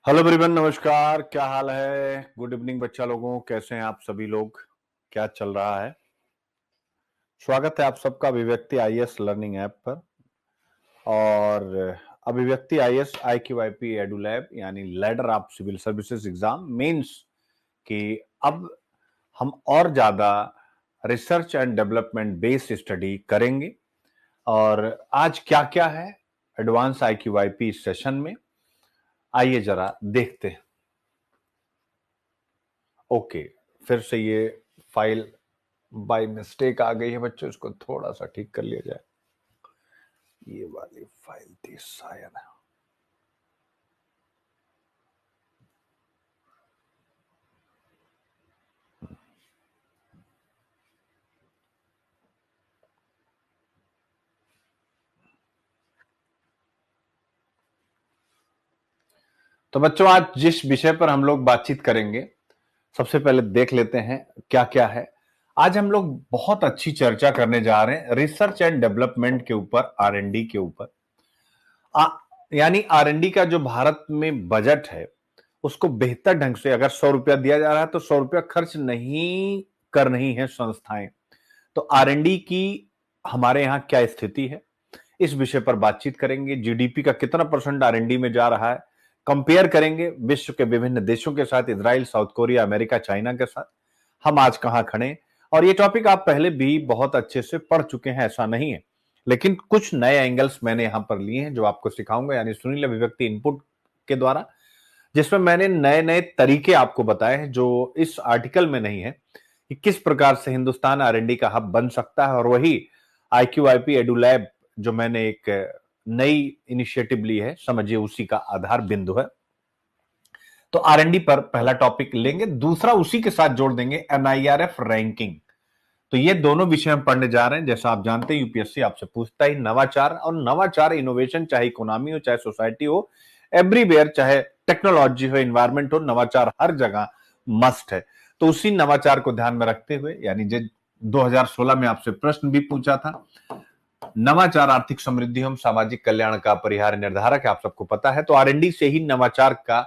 Hello everyone, नमस्कार। क्या हाल है? गुड इवनिंग बच्चा लोगों, कैसे हैं आप सभी लोग? क्या चल रहा है? स्वागत है आप सबका अभिव्यक्ति आईएएस लर्निंग ऐप पर। और अभिव्यक्ति आईएएस IQIP एडुलैब यानी ladder of civil services exam mains की अब हम और ज्यादा research and development based study करेंगे। और आज क्या क्या है एडवांस IQIP सेशन में, आइए जरा देखते हैं। ओके, फिर से ये फाइल बाय मिस्टेक आ गई है बच्चों, इसको थोड़ा सा ठीक कर लिया जाए। ये वाली फाइल थी शायद। तो बच्चों, आज जिस विषय पर हम लोग बातचीत करेंगे, सबसे पहले देख लेते हैं क्या क्या है। आज हम लोग बहुत अच्छी चर्चा करने जा रहे हैं रिसर्च एंड डेवलपमेंट के ऊपर, R&D के ऊपर। यानी R&D का जो भारत में बजट है उसको बेहतर ढंग से, अगर 100 रुपया दिया जा रहा है तो 100 रुपया खर्च नहीं कर रही है संस्थाएं। तो R&D की हमारे यहां क्या स्थिति है, इस विषय पर बातचीत करेंगे। जीडीपी का कितना परसेंट R&D में जा रहा है, कंपेयर करेंगे विश्व के विभिन्न देशों के साथ, Israel, south Korea, America, China के साथ हम आज कहां खड़े। और ये टॉपिक आप पहले भी बहुत अच्छे से पढ़ चुके हैं, ऐसा नहीं है, लेकिन कुछ नए एंगल्स मैंने यहां पर लिए हैं जो आपको सिखाऊंगा, यानी सुनील अभिव्यक्ति इनपुट के द्वारा, जिसमें मैंने नए नए तरीके आपको बताए हैं जो इस आर्टिकल में नहीं है, कि किस प्रकार से हिंदुस्तान R&D का हब बन सकता है। और वही IQIP एडुलैब जो मैंने एक नई इनिशिएटिव ली है, समझिए उसी का आधार बिंदु है। तो R&D पर पहला टॉपिक लेंगे, दूसरा उसी के साथ जोड़ देंगे NIRF रैंकिंग। तो ये दोनों विषय हम पढ़ने जा रहे हैं। जैसा आप जानते हैं, यूपीएससी आपसे पूछता ही नवाचार, और नवाचार इनोवेशन, चाहे इकोनॉमी हो, चाहे सोसाइटी हो, एवरीवेयर, चाहे टेक्नोलॉजी हो, इन्वायरमेंट हो, नवाचार हर जगह मस्ट है। तो उसी नवाचार को ध्यान में रखते हुए, यानी 2016 में आपसे प्रश्न भी पूछा था, नवाचार आर्थिक समृद्धि एवं सामाजिक कल्याण का परिहार निर्धारक है, आप सबको पता है। तो R&D से ही नवाचार का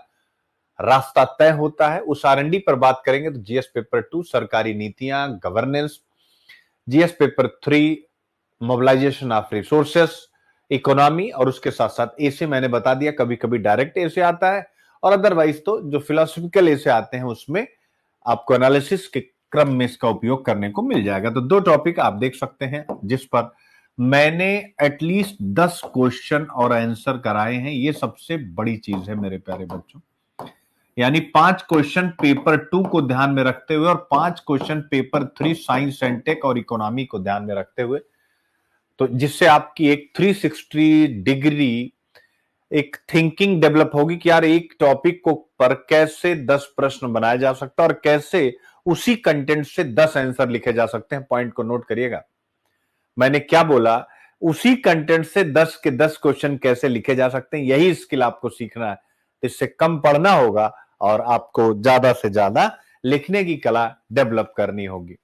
रास्ता तय होता है। उस R&D पर बात करेंगे तो जीएस पेपर 2 सरकारी नीतियां, governance, GS paper 3 mobilisation of resources, economy, और उसके साथ साथ ए से मैंने बता दिया, कभी कभी डायरेक्ट ए से आता है, और अदरवाइज तो जो फिलोसफिकल ए से आते हैं उसमें आपको एनालिसिस के क्रम में इसका उपयोग करने को मिल जाएगा। तो दो टॉपिक आप देख सकते हैं जिस पर मैंने एटलीस्ट 10 क्वेश्चन और आंसर कराए हैं। ये सबसे बड़ी चीज है मेरे प्यारे बच्चों, यानी 5 क्वेश्चन पेपर 2 को ध्यान में रखते हुए और 5 question paper 3 science and tech और इकोनॉमी को ध्यान में रखते हुए, तो जिससे आपकी एक 360 डिग्री एक थिंकिंग डेवलप होगी कि यार एक टॉपिक को पर कैसे 10 प्रश्न बनाया जा सकता है और कैसे उसी कंटेंट से 10 आंसर लिखे जा सकते हैं। पॉइंट को नोट करिएगा, मैंने क्या बोला, उसी कंटेंट से 10 के 10 क्वेश्चन कैसे लिखे जा सकते हैं, यही स्किल आपको सीखना है। इससे कम पढ़ना होगा और आपको ज्यादा से ज्यादा लिखने की कला डेवलप करनी होगी।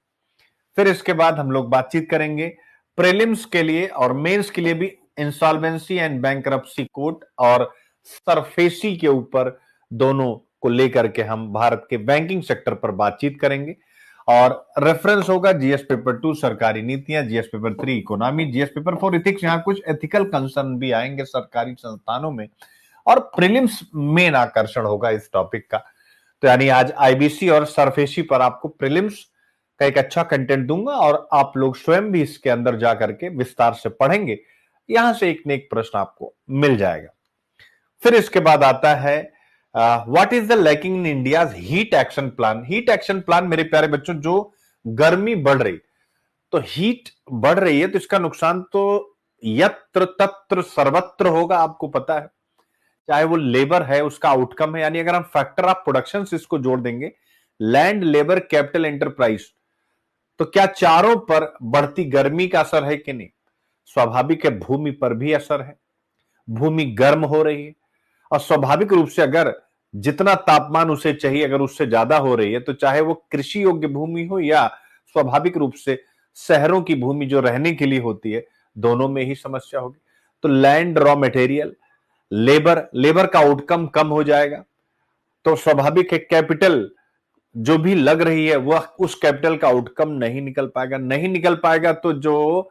फिर इसके बाद हम लोग बातचीत करेंगे प्रीलिम्स के लिए और मेंस के लिए भी, इंसॉल्वेंसी एंड बैंकरप्सी कोड और सरफेसी के ऊपर, दोनों को लेकर के हम भारत के बैंकिंग सेक्टर पर बातचीत करेंगे। और रेफरेंस होगा जीएस पेपर 2 सरकारी नीतियां, GS paper 3 economy, GS paper 4 ethics. यहां कुछ एथिकल कंसर्न भी आएंगे सरकारी संस्थानों में, और प्रीलिम्स मेन आकर्षण होगा इस टॉपिक का। तो यानी आज आईबीसी और सरफेसी पर आपको प्रीलिम्स का एक अच्छा कंटेंट दूंगा, और आप लोग स्वयं भी इसके अंदर जाकर के विस्तार से पढ़ेंगे, यहां से एक न एक प्रश्न आपको मिल जाएगा। फिर इसके बाद आता है what is the lacking in India's heat action plan. Heat action plan मेरे प्यारे बच्चों, जो गर्मी बढ़ रही, तो हीट बढ़ रही है तो इसका नुकसान तो यत्र तत्र सर्वत्र होगा, आपको पता है। चाहे वो लेबर है, उसका आउटकम है, यानी अगर हम फैक्टर ऑफ प्रोडक्शन से इसको जोड़ देंगे, लैंड, लेबर, कैपिटल, एंटरप्राइज, तो क्या चारों पर बढ़ती गर्मी का असर है कि नहीं? स्वाभाविक है, भूमि पर भी असर है, भूमि गर्म हो रही है, और स्वाभाविक रूप से अगर जितना तापमान उसे चाहिए अगर उससे ज्यादा हो रही है, तो चाहे वो कृषि योग्य भूमि हो या स्वाभाविक रूप से शहरों की भूमि जो रहने के लिए होती है, दोनों में ही समस्या होगी। तो लैंड, रॉ मटेरियल, लेबर का आउटकम कम हो जाएगा, तो स्वाभाविक है कैपिटल जो भी लग रही है वह उस कैपिटल का आउटकम नहीं निकल पाएगा। नहीं निकल पाएगा तो जो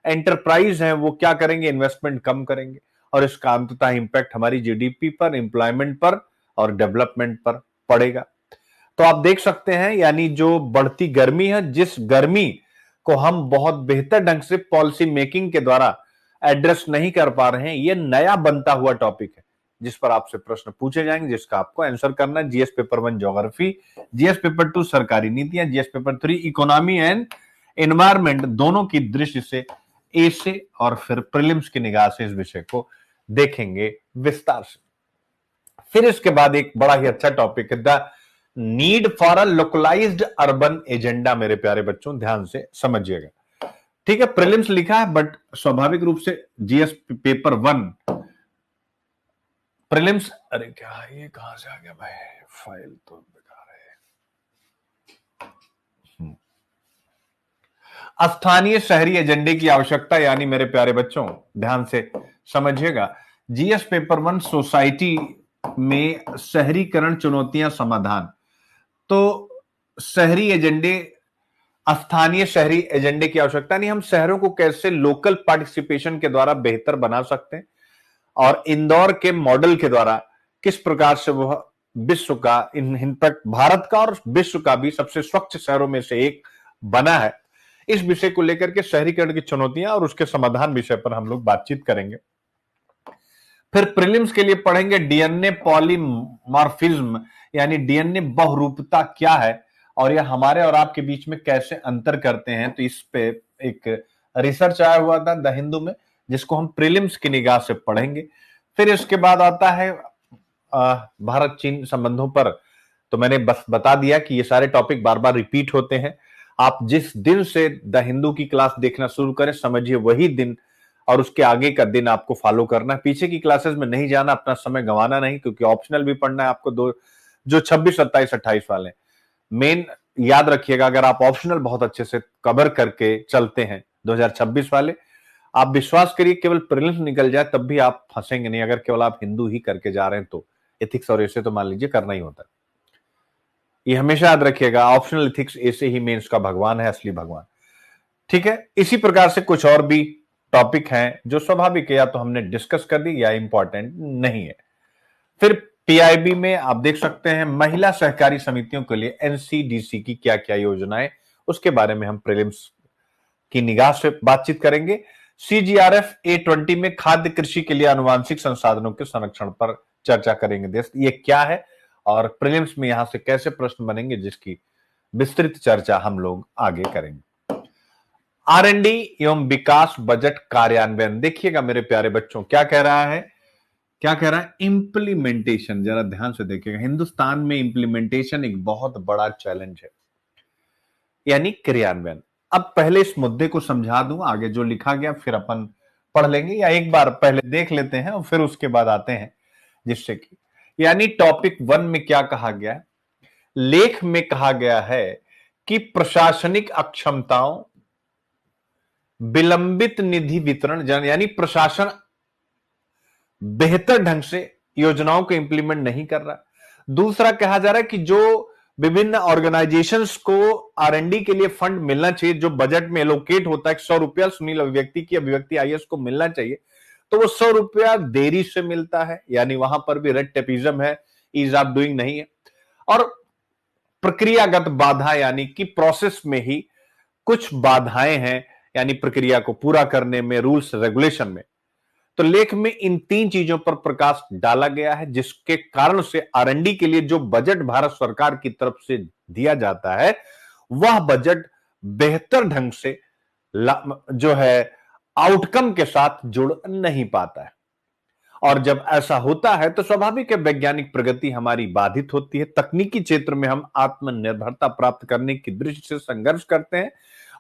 एंटरप्राइज है वो क्या करेंगे, इन्वेस्टमेंट कम करेंगे, और इसका अंततः इंपैक्ट हमारी जीडीपी पर, एम्प्लॉयमेंट पर और डेवलपमेंट पर पड़ेगा। तो आप देख सकते हैं, यानी जो बढ़ती गर्मी है, जिस गर्मी को हम बहुत बेहतर ढंग से पॉलिसी मेकिंग के द्वारा एड्रेस नहीं कर पा रहे हैं, यह नया बनता हुआ टॉपिक है जिस पर आपसे प्रश्न पूछे जाएंगे, जिसका आपको आंसर करना है। GS paper 1 geography, GS paper 2 सरकारी नीतियां, GS paper 3 economy and environment, दोनों की दृष्टि से ए से और फिर प्रीलिम्स की निगाह से इस विषय को देखेंगे विस्तार से। फिर इसके बाद एक बड़ा ही अच्छा टॉपिक है, the need for a localised urban agenda. मेरे प्यारे बच्चों ध्यान से समझिएगा, ठीक है। प्रीलिम्स लिखा है बट स्वाभाविक रूप से जीएस पेपर 1 प्रीलिम्स, अरे क्या ये कहां से आ गया भाई, फाइल तो बेकार है। स्थानीय शहरी एजेंडे की आवश्यकता, यानी मेरे प्यारे बच्चों ध्यान से समझिएगा, जीएस पेपर 1 सोसाइटी में शहरीकरण चुनौतियां समाधान। तो शहरी एजेंडे, स्थानीय शहरी एजेंडे की आवश्यकता, नहीं हम शहरों को कैसे लोकल पार्टिसिपेशन के द्वारा बेहतर बना सकते हैं, और इंदौर के मॉडल के द्वारा किस प्रकार से वह विश्व का, इनफैक्ट भारत का और विश्व का भी सबसे स्वच्छ शहरों में से एक बना है। इस विषय को लेकर के शहरीकरण की चुनौतियां और उसके समाधान विषय पर हम लोग बातचीत करेंगे। फिर प्रीलिम्स के लिए पढ़ेंगे डीएनए पॉलीमॉर्फिज्म, यानी डीएनए बहुरूपता क्या है और यह हमारे और आपके बीच में कैसे अंतर करते हैं। तो इस पे एक रिसर्च आया हुआ था द हिंदू में, जिसको हम प्रीलिम्स की निगाह से पढ़ेंगे। फिर इसके बाद आता है भारत चीन संबंधों पर। तो मैंने बस बता दिया कि ये सारे टॉपिक बार बार रिपीट होते हैं। आप जिस दिन से द हिंदू की क्लास देखना शुरू करें, समझिए वही दिन और उसके आगे का दिन आपको फॉलो करना है। पीछे की क्लासेस में नहीं जाना, अपना समय गंवाना नहीं, क्योंकि ऑप्शनल भी पढ़ना है आपको, दो जो 26, 27, 28 वाले। मेन याद रखिएगा, अगर आप ऑप्शनल बहुत अच्छे से कवर करके चलते हैं 2026 वाले, आप विश्वास करिए केवल प्रीलिम्स निकल जाए तब भी आप फंसेंगे नहीं, अगर केवल आप हिंदू ही करके जा रहे हैं तो। एथिक्स और ऐसे तो मान लीजिए करना ही होता है, ये हमेशा याद रखिएगा। ऑप्शनल एथिक्स ऐसे ही मेंस का भगवान है, असली भगवान, ठीक है। इसी प्रकार से कुछ और भी टॉपिक हैं जो स्वाभाविक है, या तो हमने डिस्कस कर दी या इंपॉर्टेंट नहीं है। फिर पीआईबी में आप देख सकते हैं महिला सहकारी समितियों के लिए एनसीडीसी की क्या क्या योजनाएं, उसके बारे में हम प्रीलिम्स की निगाह से बातचीत करेंगे। सीजीआरएफ A20 में खाद्य कृषि के लिए आनुवांशिक संसाधनों के संरक्षण पर चर्चा करेंगे। देश ये क्या है और प्रीलिम्स में यहां से कैसे प्रश्न बनेंगे, जिसकी विस्तृत चर्चा हम लोग आगे करेंगे। आरएनडी एवं विकास बजट कार्यान्वयन, देखिएगा मेरे प्यारे बच्चों क्या कह रहा है, क्या कह रहा है, इंप्लीमेंटेशन। जरा ध्यान से देखिएगा, हिंदुस्तान में इंप्लीमेंटेशन एक बहुत बड़ा चैलेंज है, यानी क्रियान्वयन। अब पहले इस मुद्दे को समझा दूं, आगे जो लिखा गया फिर अपन पढ़ लेंगे, या एक बार पहले देख लेते हैं और फिर उसके बाद आते हैं, जिससे कि यानी टॉपिक 1 में क्या कहा गया है। लेख में कहा गया है कि प्रशासनिक अक्षमताओं, विलंबित निधि वितरण, यानी प्रशासन बेहतर ढंग से योजनाओं को इंप्लीमेंट नहीं कर रहा। दूसरा कहा जा रहा है कि जो विभिन्न ऑर्गेनाइजेशंस को आरएनडी के लिए फंड मिलना चाहिए, जो बजट में एलोकेट होता है, 100 रुपया सुनील अभिव्यक्ति की अभिव्यक्ति आईएएस को मिलना चाहिए, तो वो 100 रुपया देरी से मिलता है, यानी वहां पर भी रेड टेपिज्म है, ईज ऑफ डूइंग नहीं है। और प्रक्रियागत बाधा, यानी कि प्रोसेस में ही कुछ बाधाएं हैं, यानी प्रक्रिया को पूरा करने में, रूल्स रेगुलेशन में। तो लेख में इन 3 चीजों पर प्रकाश डाला गया है, जिसके कारण से आरएनडी के लिए जो बजट भारत सरकार की तरफ से दिया जाता है, वह बजट बेहतर ढंग से जो है आउटकम के साथ जुड़ नहीं पाता है। और जब ऐसा होता है तो स्वाभाविक है वैज्ञानिक प्रगति हमारी बाधित होती है, तकनीकी क्षेत्र में हम आत्मनिर्भरता प्राप्त करने की दृष्टि से संघर्ष करते हैं,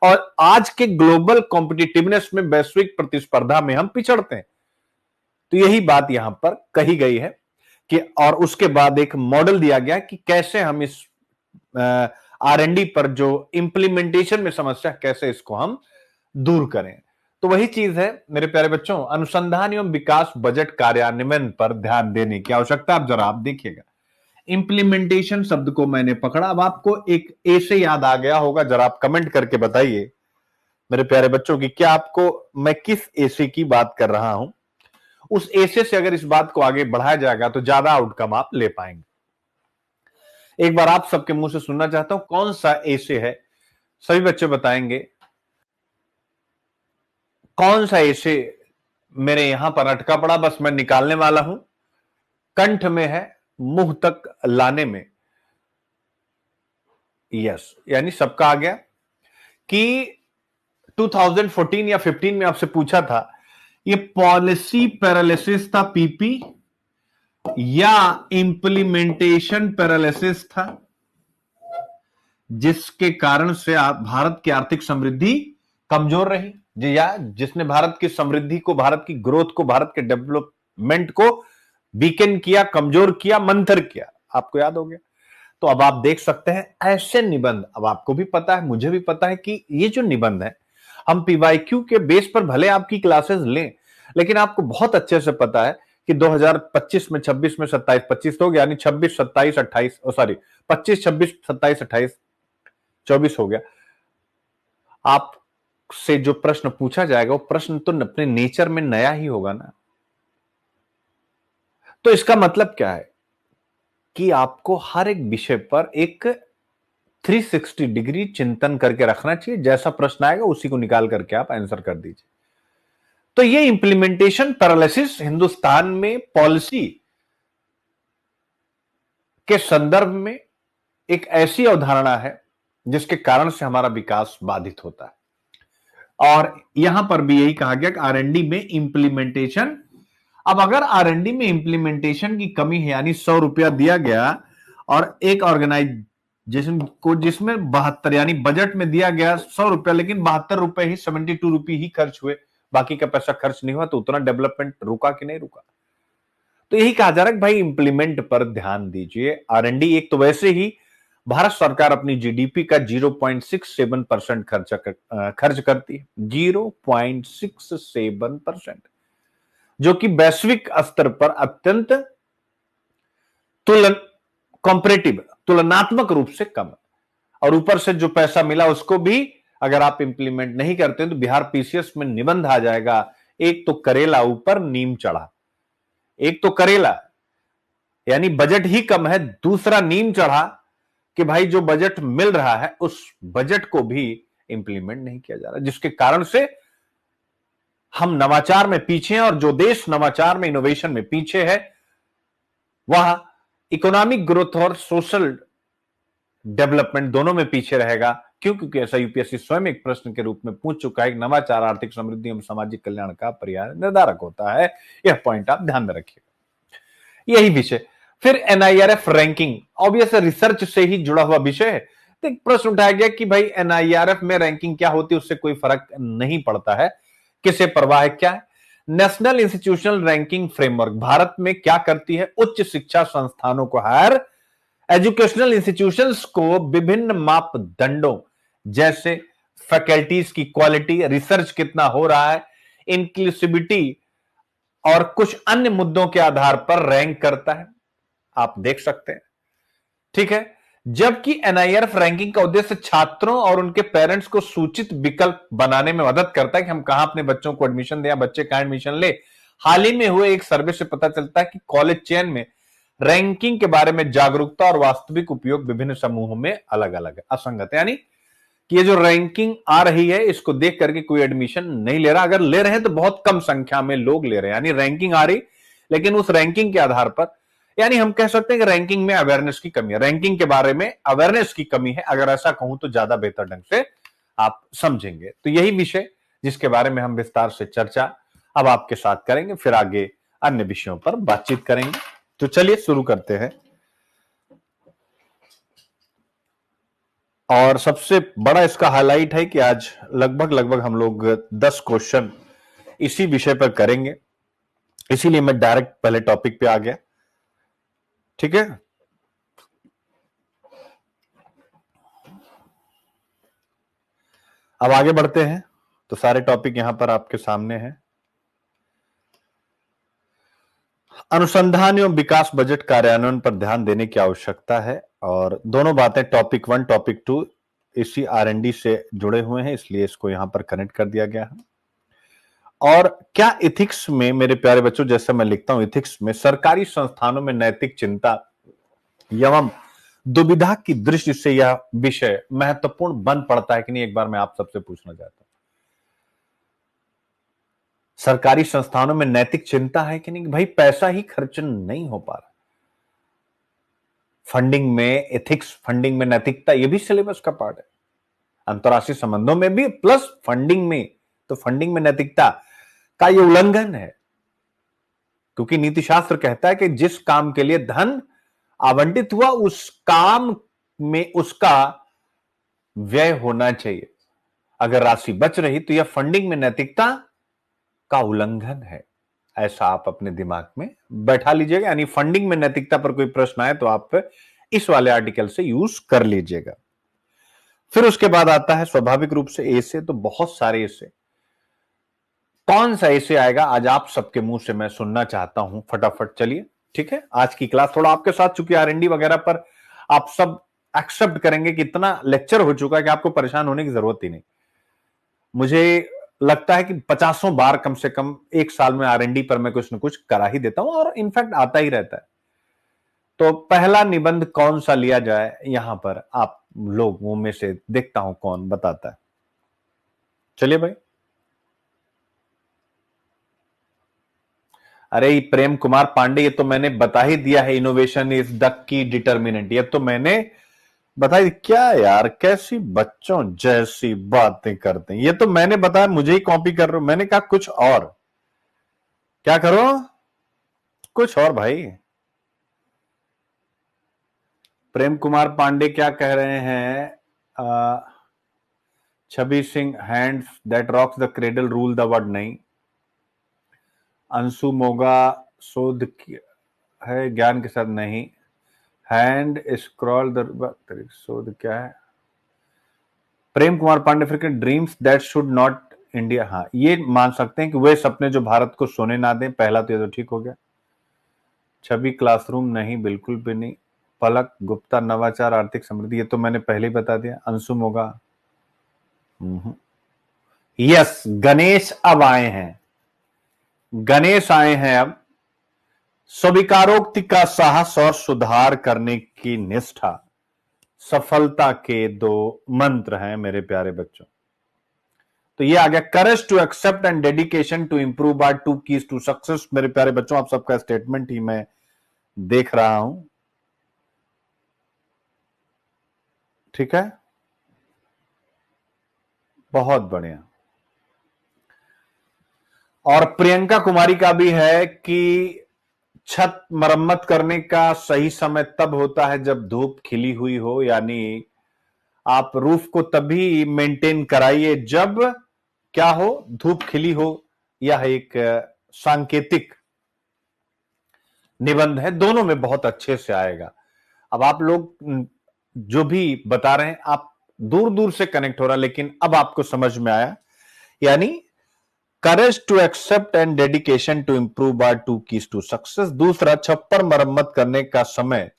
और आज के ग्लोबल कॉम्पिटिटिवनेस में, वैश्विक प्रतिस्पर्धा में हम पिछड़ते हैं। तो यही बात यहां पर कही गई है कि, और उसके बाद एक मॉडल दिया गया कि कैसे हम इस आरएनडी पर जो इंप्लीमेंटेशन में समस्या, कैसे इसको हम दूर करें। तो वही चीज है मेरे प्यारे बच्चों, अनुसंधान एवं विकास बजट कार्यान्वयन पर ध्यान देने की आवश्यकता। अब जरा आप देखिएगा, इंप्लीमेंटेशन शब्द को मैंने पकड़ा। अब आपको एक ए से याद आ गया होगा, जरा आप कमेंट करके बताइए मेरे प्यारे बच्चों की, क्या आपको मैं किस एसे की बात कर रहा हूं। उस एसे से अगर इस बात को आगे बढ़ाया जाएगा तो ज्यादा आउटकम आप ले पाएंगे। एक बार आप सबके मुंह से सुनना चाहता हूं, कौन सा एसे है? सभी बच्चे बताएंगे कौन सा एसे मेरे यहां पर अटका पड़ा, बस मैं निकालने वाला हूं। कंठ में है, मुंह तक लाने में। यस, यानी सबका आ गया कि 2014 या 15 में आपसे पूछा था, ये पॉलिसी पैरालिसिस था पीपी या इंप्लीमेंटेशन पैरालिसिस था, जिसके कारण से आप भारत की आर्थिक समृद्धि कमजोर रही जी, या जिसने भारत की समृद्धि को, भारत की ग्रोथ को, भारत के डेवलपमेंट को वीकेन किया, कमजोर किया, मंथर किया। आपको याद हो गया। तो अब आप देख सकते हैं ऐसे निबंध, अब आपको भी पता है, मुझे भी पता है कि ये जो निबंध है, हम पीवाईक्यू के बेस पर भले आपकी क्लासेस लें, लेकिन आपको बहुत अच्छे से पता है कि 2025 में, 26 में, 27, 25 हो गया, यानी 26, 27, 28, सॉरी 25, 26, 27, 28, 24 हो गया। आपसे जो प्रश्न पूछा जाएगा वो प्रश्न तो अपने नेचर में नया ही होगा ना। तो इसका मतलब क्या है कि आपको हर एक विषय पर एक 360 डिग्री चिंतन करके रखना चाहिए। जैसा प्रश्न आएगा उसी को निकाल करके आप आंसर कर दीजिए। तो ये इंप्लीमेंटेशन पैरालिसिस हिंदुस्तान में पॉलिसी के संदर्भ में एक ऐसी अवधारणा है जिसके कारण से हमारा विकास बाधित होता है। और यहां पर भी यही कहा गया कि आरएनडी में इंप्लीमेंटेशन, अब अगर आरएनडी में इंप्लीमेंटेशन की कमी है, यानी 100 रुपया दिया गया और एक ऑर्गेनाइजेशन को जिसमें 72, यानी बजट में दिया गया 100 रुपया, लेकिन 72 रुपए ही, 72 रुपये ही खर्च हुए, बाकी का पैसा खर्च नहीं हुआ, तो उतना डेवलपमेंट रुका कि नहीं रुका। तो यही कहा जा रहा है कि भाई इंप्लीमेंट पर ध्यान दीजिए। आरएनडी एक तो वैसे ही भारत सरकार अपनी जीडीपी का 0.67% खर्च करती है, 0.67%, जो कि वैश्विक स्तर पर अत्यंत तुलनात्मक रूप से कम है। और ऊपर से जो पैसा मिला उसको भी अगर आप इंप्लीमेंट नहीं करते तो बिहार पीसीएस में निबंध आ जाएगा, एक तो करेला ऊपर नीम चढ़ा। एक तो करेला यानी बजट ही कम है, दूसरा नीम चढ़ा कि भाई जो बजट मिल रहा है उस बजट को भी इंप्लीमेंट नहीं किया जा रहा, जिसके कारण से हम नवाचार में पीछे हैं। और जो देश नवाचार में, इनोवेशन में पीछे है, वह इकोनॉमिक ग्रोथ और सोशल डेवलपमेंट दोनों में पीछे रहेगा। क्यों? क्योंकि ऐसा यूपीएससी स्वयं एक प्रश्न के रूप में पूछ चुका है कि नवाचार आर्थिक समृद्धि एवं सामाजिक कल्याण का पर्याय निर्धारक होता है। यह पॉइंट आप ध्यान में रखिए। यही विषय फिर एनआईआरएफ रैंकिंग, ऑब्वियस रिसर्च से ही जुड़ा हुआ विषय है। तो एक प्रश्न उठाया गया कि भाई एनआईआरएफ में रैंकिंग क्या होती है, उससे कोई फर्क नहीं पड़ता है, किसे परवाह है क्या है। National institutional ranking framework Bharat में क्या करती है, उच्च शिक्षा संस्थानों को, हायर एजुकेशनल इंस्टीट्यूशंस को विभिन्न मापदंडों जैसे फैकल्टीज की क्वालिटी, रिसर्च कितना हो रहा है, इंक्लूसिविटी और कुछ अन्य मुद्दों के आधार पर रैंक करता है। आप देख सकते हैं, ठीक है। जबकि एनआईआरएफ रैंकिंग का उद्देश्य छात्रों और उनके पेरेंट्स को सूचित विकल्प बनाने में मदद करता है कि हम कहां अपने बच्चों को एडमिशन दें या बच्चे कहां एडमिशन ले। हाल ही में हुए एक सर्वे से पता चलता है कि कॉलेज चयन में रैंकिंग के बारे में जागरूकता और वास्तविक उपयोग विभिन्न समूहों में अलग अलग है, असंगत है। यानी कि ये जो रैंकिंग आ रही है इसको देख करके कोई एडमिशन नहीं ले रहा, अगर ले रहे हैं तो बहुत कम संख्या में लोग ले रहे हैं। यानी रैंकिंग आ रही, लेकिन उस रैंकिंग के आधार पर, यानी हम कह सकते हैं कि रैंकिंग में अवेयरनेस की कमी है, रैंकिंग के बारे में अवेयरनेस की कमी है। अगर ऐसा कहूं तो ज्यादा बेहतर ढंग से आप समझेंगे। तो यही विषय जिसके बारे में हम विस्तार से चर्चा अब आपके साथ करेंगे, फिर आगे अन्य विषयों पर बातचीत करेंगे। तो चलिए शुरू करते हैं। और सबसे बड़ा इसका हाईलाइट है कि आज लगभग हम लोग 10 क्वेश्चन इसी विषय पर करेंगे, इसीलिए मैं डायरेक्ट पहले टॉपिक पे आ गया, ठीक है। अब आगे बढ़ते हैं। तो सारे टॉपिक यहां पर आपके सामने हैं। अनुसंधान एवं विकास बजट कार्यान्वयन पर ध्यान देने की आवश्यकता है, और दोनों बातें टॉपिक 1 टॉपिक 2 इसी R&D से जुड़े हुए हैं, इसलिए इसको यहां पर कनेक्ट कर दिया गया है। और क्या इथिक्स में मेरे प्यारे बच्चों, जैसे मैं लिखता हूं इथिक्स में, सरकारी संस्थानों में नैतिक चिंता एवं दुविधा की दृष्टि से यह विषय महत्वपूर्ण बन पड़ता है कि नहीं, एक बार मैं आप सबसे पूछना चाहता हूं। सरकारी संस्थानों में नैतिक चिंता है कि नहीं, भाई पैसा ही खर्च नहीं हो पा रहा, फंडिंग में एथिक्स, फंडिंग में नैतिकता, यह भी सिलेबस का पार्ट है, अंतर्राष्ट्रीय संबंधों में भी प्लस फंडिंग में। तो फंडिंग में नैतिकता का यह उल्लंघन है, क्योंकि नीति शास्त्र कहता है कि जिस काम के लिए धन आवंटित हुआ उस काम में उसका व्यय होना चाहिए। अगर राशि बच रही तो यह फंडिंग में नैतिकता का उल्लंघन है, ऐसा आप अपने दिमाग में बैठा लीजिएगा। यानी फंडिंग में नैतिकता पर कोई प्रश्न आए तो आप इस वाले आर्टिकल से यूज कर लीजिएगा। फिर उसके बाद आता है स्वाभाविक रूप से ए से, तो बहुत सारे ऐसे, कौन सा ऐसे आएगा आज आप सबके मुंह से मैं सुनना चाहता हूं, फटाफट चलिए। ठीक है, आज की क्लास थोड़ा आपके साथ, चूंकि R&D वगैरह पर आप सब एक्सेप्ट करेंगे कि इतना लेक्चर हो चुका है कि आपको परेशान होने की जरूरत ही नहीं। मुझे लगता है कि 50 बार कम से कम एक साल में R&D पर मैं कुछ न कुछ करा ही देता हूं, और इनफैक्ट आता ही रहता है। तो पहला निबंध कौन सा लिया जाए, यहां पर आप लोगों में से देखता हूं कौन बताता है। चलिए भाई। अरे प्रेम कुमार पांडे, ये तो मैंने बता ही दिया है, innovation is the key determinant, ये तो मैंने बता दी। क्या यार, कैसी बच्चों जैसी बातें करते हैं, ये तो मैंने बताया, मुझे ही कॉपी कर रहे हो। मैंने कहा कुछ और, क्या करो कुछ और भाई। प्रेम कुमार पांडे क्या कह रहे हैं, Chhavi Singh, hands that rocks the cradle rule the world, नहीं। अंशु मोगा, शोध है ज्ञान के साथ, नहीं। हैंड स्क्रॉल द शोध क्या है। प्रेम कुमार पांडे फिर के dreams that should not India, हाँ ये मान सकते हैं कि वे सपने जो भारत को सोने ना दें, पहला तो ये तो ठीक हो गया। छवि क्लासरूम, नहीं बिल्कुल भी नहीं। पलक गुप्ता, नवाचार आर्थिक समृद्धि, ये तो मैंने पहले ही बता दिया। अंशु मोगा, यस गणेश अब आए हैं, गणेश आए हैं अब। स्वीकारोक्ति का साहस और सुधार करने की निष्ठा सफलता के 2 मंत्र हैं मेरे प्यारे बच्चों। तो ये आ गया, courage to accept and dedication to improve are 2 keys to success. मेरे प्यारे बच्चों, आप सबका स्टेटमेंट ही मैं देख रहा हूं, ठीक है, बहुत बढ़िया। और प्रियंका कुमारी का भी है कि छत मरम्मत करने का सही समय तब होता है जब धूप खिली हुई हो, यानी आप रूफ को तभी मेंटेन कराइए जब क्या हो, धूप खिली हो। यह एक सांकेतिक निबंध है, दोनों में बहुत अच्छे से आएगा। अब आप लोग जो भी बता रहे हैं, आप दूर दूर से कनेक्ट हो रहा, लेकिन अब आपको समझ में आया। यानी courage to accept and dedication to improve are 2 keys to success. दूसरा, छप्पर मरम्मत करने का समय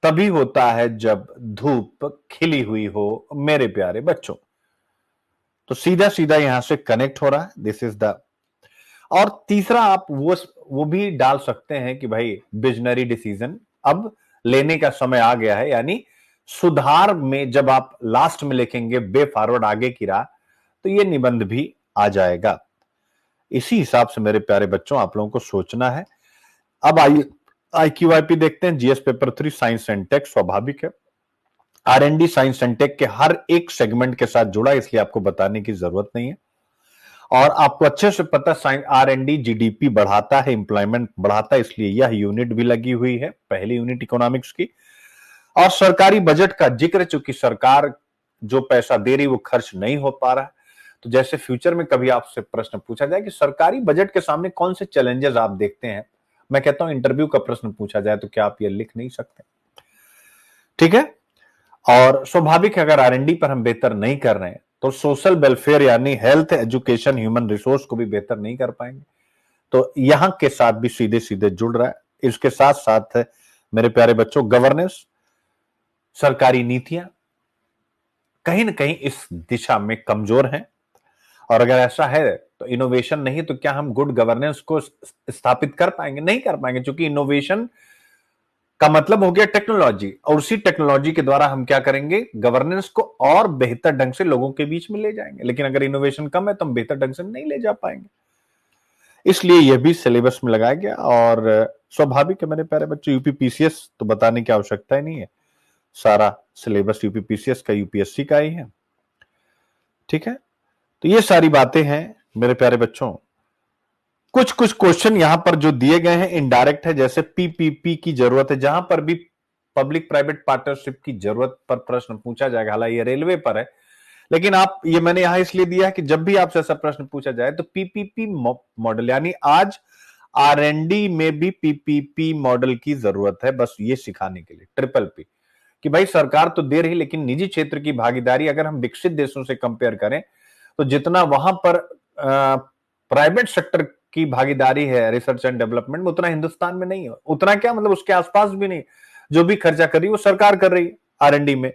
तभी होता है जब धूप खिली हुई हो मेरे प्यारे बच्चों। तो सीधा सीधा यहां से कनेक्ट हो रहा है, दिस इज द। और तीसरा, आप वो भी डाल सकते हैं कि भाई विजनरी डिसीजन अब लेने का समय आ गया है, यानी सुधार में जब आप लास्ट में लिखेंगे वे फॉरवर्ड आगे की राह, तो ये निबंध भी आ जाएगा। इसी हिसाब से मेरे प्यारे बच्चों आप लोगों को सोचना है। अब आइए IQIP देखते हैं। GS paper 3 science and tech, स्वाभाविक है R&D साइंस एंड टेक के हर एक सेगमेंट के साथ जुड़ा, इसलिए आपको बताने की जरूरत नहीं है। और आपको अच्छे से पता R&D GDP बढ़ाता है, एम्प्लॉयमेंट बढ़ाता है, इसलिए यह यूनिट भी लगी हुई है, पहली यूनिट इकोनॉमिक्स की। और सरकारी बजट का जिक्र, चूंकि सरकार जो पैसा दे रही वो खर्च नहीं हो पा रहा है, तो जैसे फ्यूचर में कभी आपसे प्रश्न पूछा जाए कि सरकारी बजट के सामने कौन से चैलेंजेस आप देखते हैं, मैं कहता हूं इंटरव्यू का प्रश्न पूछा जाए तो क्या आप ये लिख नहीं सकते, ठीक है। और स्वाभाविक है, अगर R&D पर हम बेहतर नहीं कर रहे हैं तो सोशल वेलफेयर यानी हेल्थ, एजुकेशन, ह्यूमन रिसोर्स को भी बेहतर नहीं कर पाएंगे। तो यहां के साथ भी सीधे सीधे जुड़ रहा है। इसके साथ साथ मेरे प्यारे बच्चों, गवर्नेंस, सरकारी नीतियां कहीं ना कहीं इस दिशा में कमजोर हैं। और अगर ऐसा है तो इनोवेशन नहीं तो क्या हम गुड गवर्नेंस को स्थापित कर पाएंगे? नहीं कर पाएंगे, क्योंकि इनोवेशन का मतलब हो गया टेक्नोलॉजी, और उसी टेक्नोलॉजी के द्वारा हम क्या करेंगे? गवर्नेंस को और बेहतर ढंग से लोगों के बीच में ले जाएंगे। लेकिन अगर इनोवेशन कम है तो हम बेहतर ढंग से नहीं ले जा पाएंगे। इसलिए यह भी सिलेबस में लगाया गया। और स्वाभाविक है मेरे प्यारे बच्चों, यूपीपीसीएस तो बताने की आवश्यकता ही नहीं है, सारा सिलेबस यूपीपीसीएस का यूपीएससी का ही है। ठीक है, तो ये सारी बातें हैं मेरे प्यारे बच्चों। कुछ कुछ क्वेश्चन यहां पर जो दिए गए हैं इनडायरेक्ट है, जैसे पीपीपी की जरूरत है, जहां पर भी पब्लिक प्राइवेट पार्टनरशिप की जरूरत पर प्रश्न पूछा जाएगा। हालांकि ये रेलवे पर है, लेकिन आप, ये मैंने यहां इसलिए दिया है कि जब भी आपसे ऐसा प्रश्न पूछा जाए तो पीपीपी मॉडल, यानी आज आरएनडी में भी पीपीपी मॉडल की जरूरत है, बस ये सिखाने के लिए ट्रिपल पी, कि भाई सरकार तो दे रही, लेकिन निजी क्षेत्र की भागीदारी अगर हम विकसित देशों से कंपेयर करें तो जितना वहां पर प्राइवेट सेक्टर की भागीदारी है रिसर्च एंड डेवलपमेंट में, उतना हिंदुस्तान में नहीं है। उतना क्या मतलब, उसके आसपास भी नहीं। जो भी खर्चा कर रही है वो सरकार कर रही है आरएनडी में।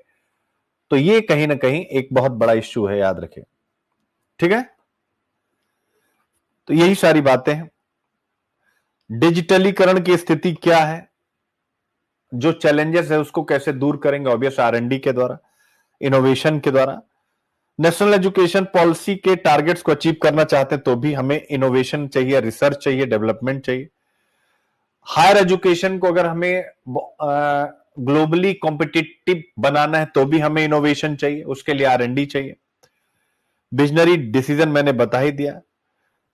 तो ये कहीं ना कहीं एक बहुत बड़ा इश्यू है, याद रखें। ठीक है, तो यही सारी बातें हैं। डिजिटलीकरण की स्थिति क्या है, जो चैलेंजेस है उसको कैसे दूर करेंगे? ऑब्वियस आरएनडी के द्वारा, इनोवेशन के द्वारा। नेशनल एजुकेशन पॉलिसी के टारगेट्स को अचीव करना चाहते हैं तो भी हमें इनोवेशन चाहिए, रिसर्च चाहिए, डेवलपमेंट चाहिए। हायर एजुकेशन को अगर हमें ग्लोबली कॉम्पिटिटिव बनाना है तो भी हमें इनोवेशन चाहिए, उसके लिए आरएनडी चाहिए। विजनरी डिसीजन मैंने बता ही दिया।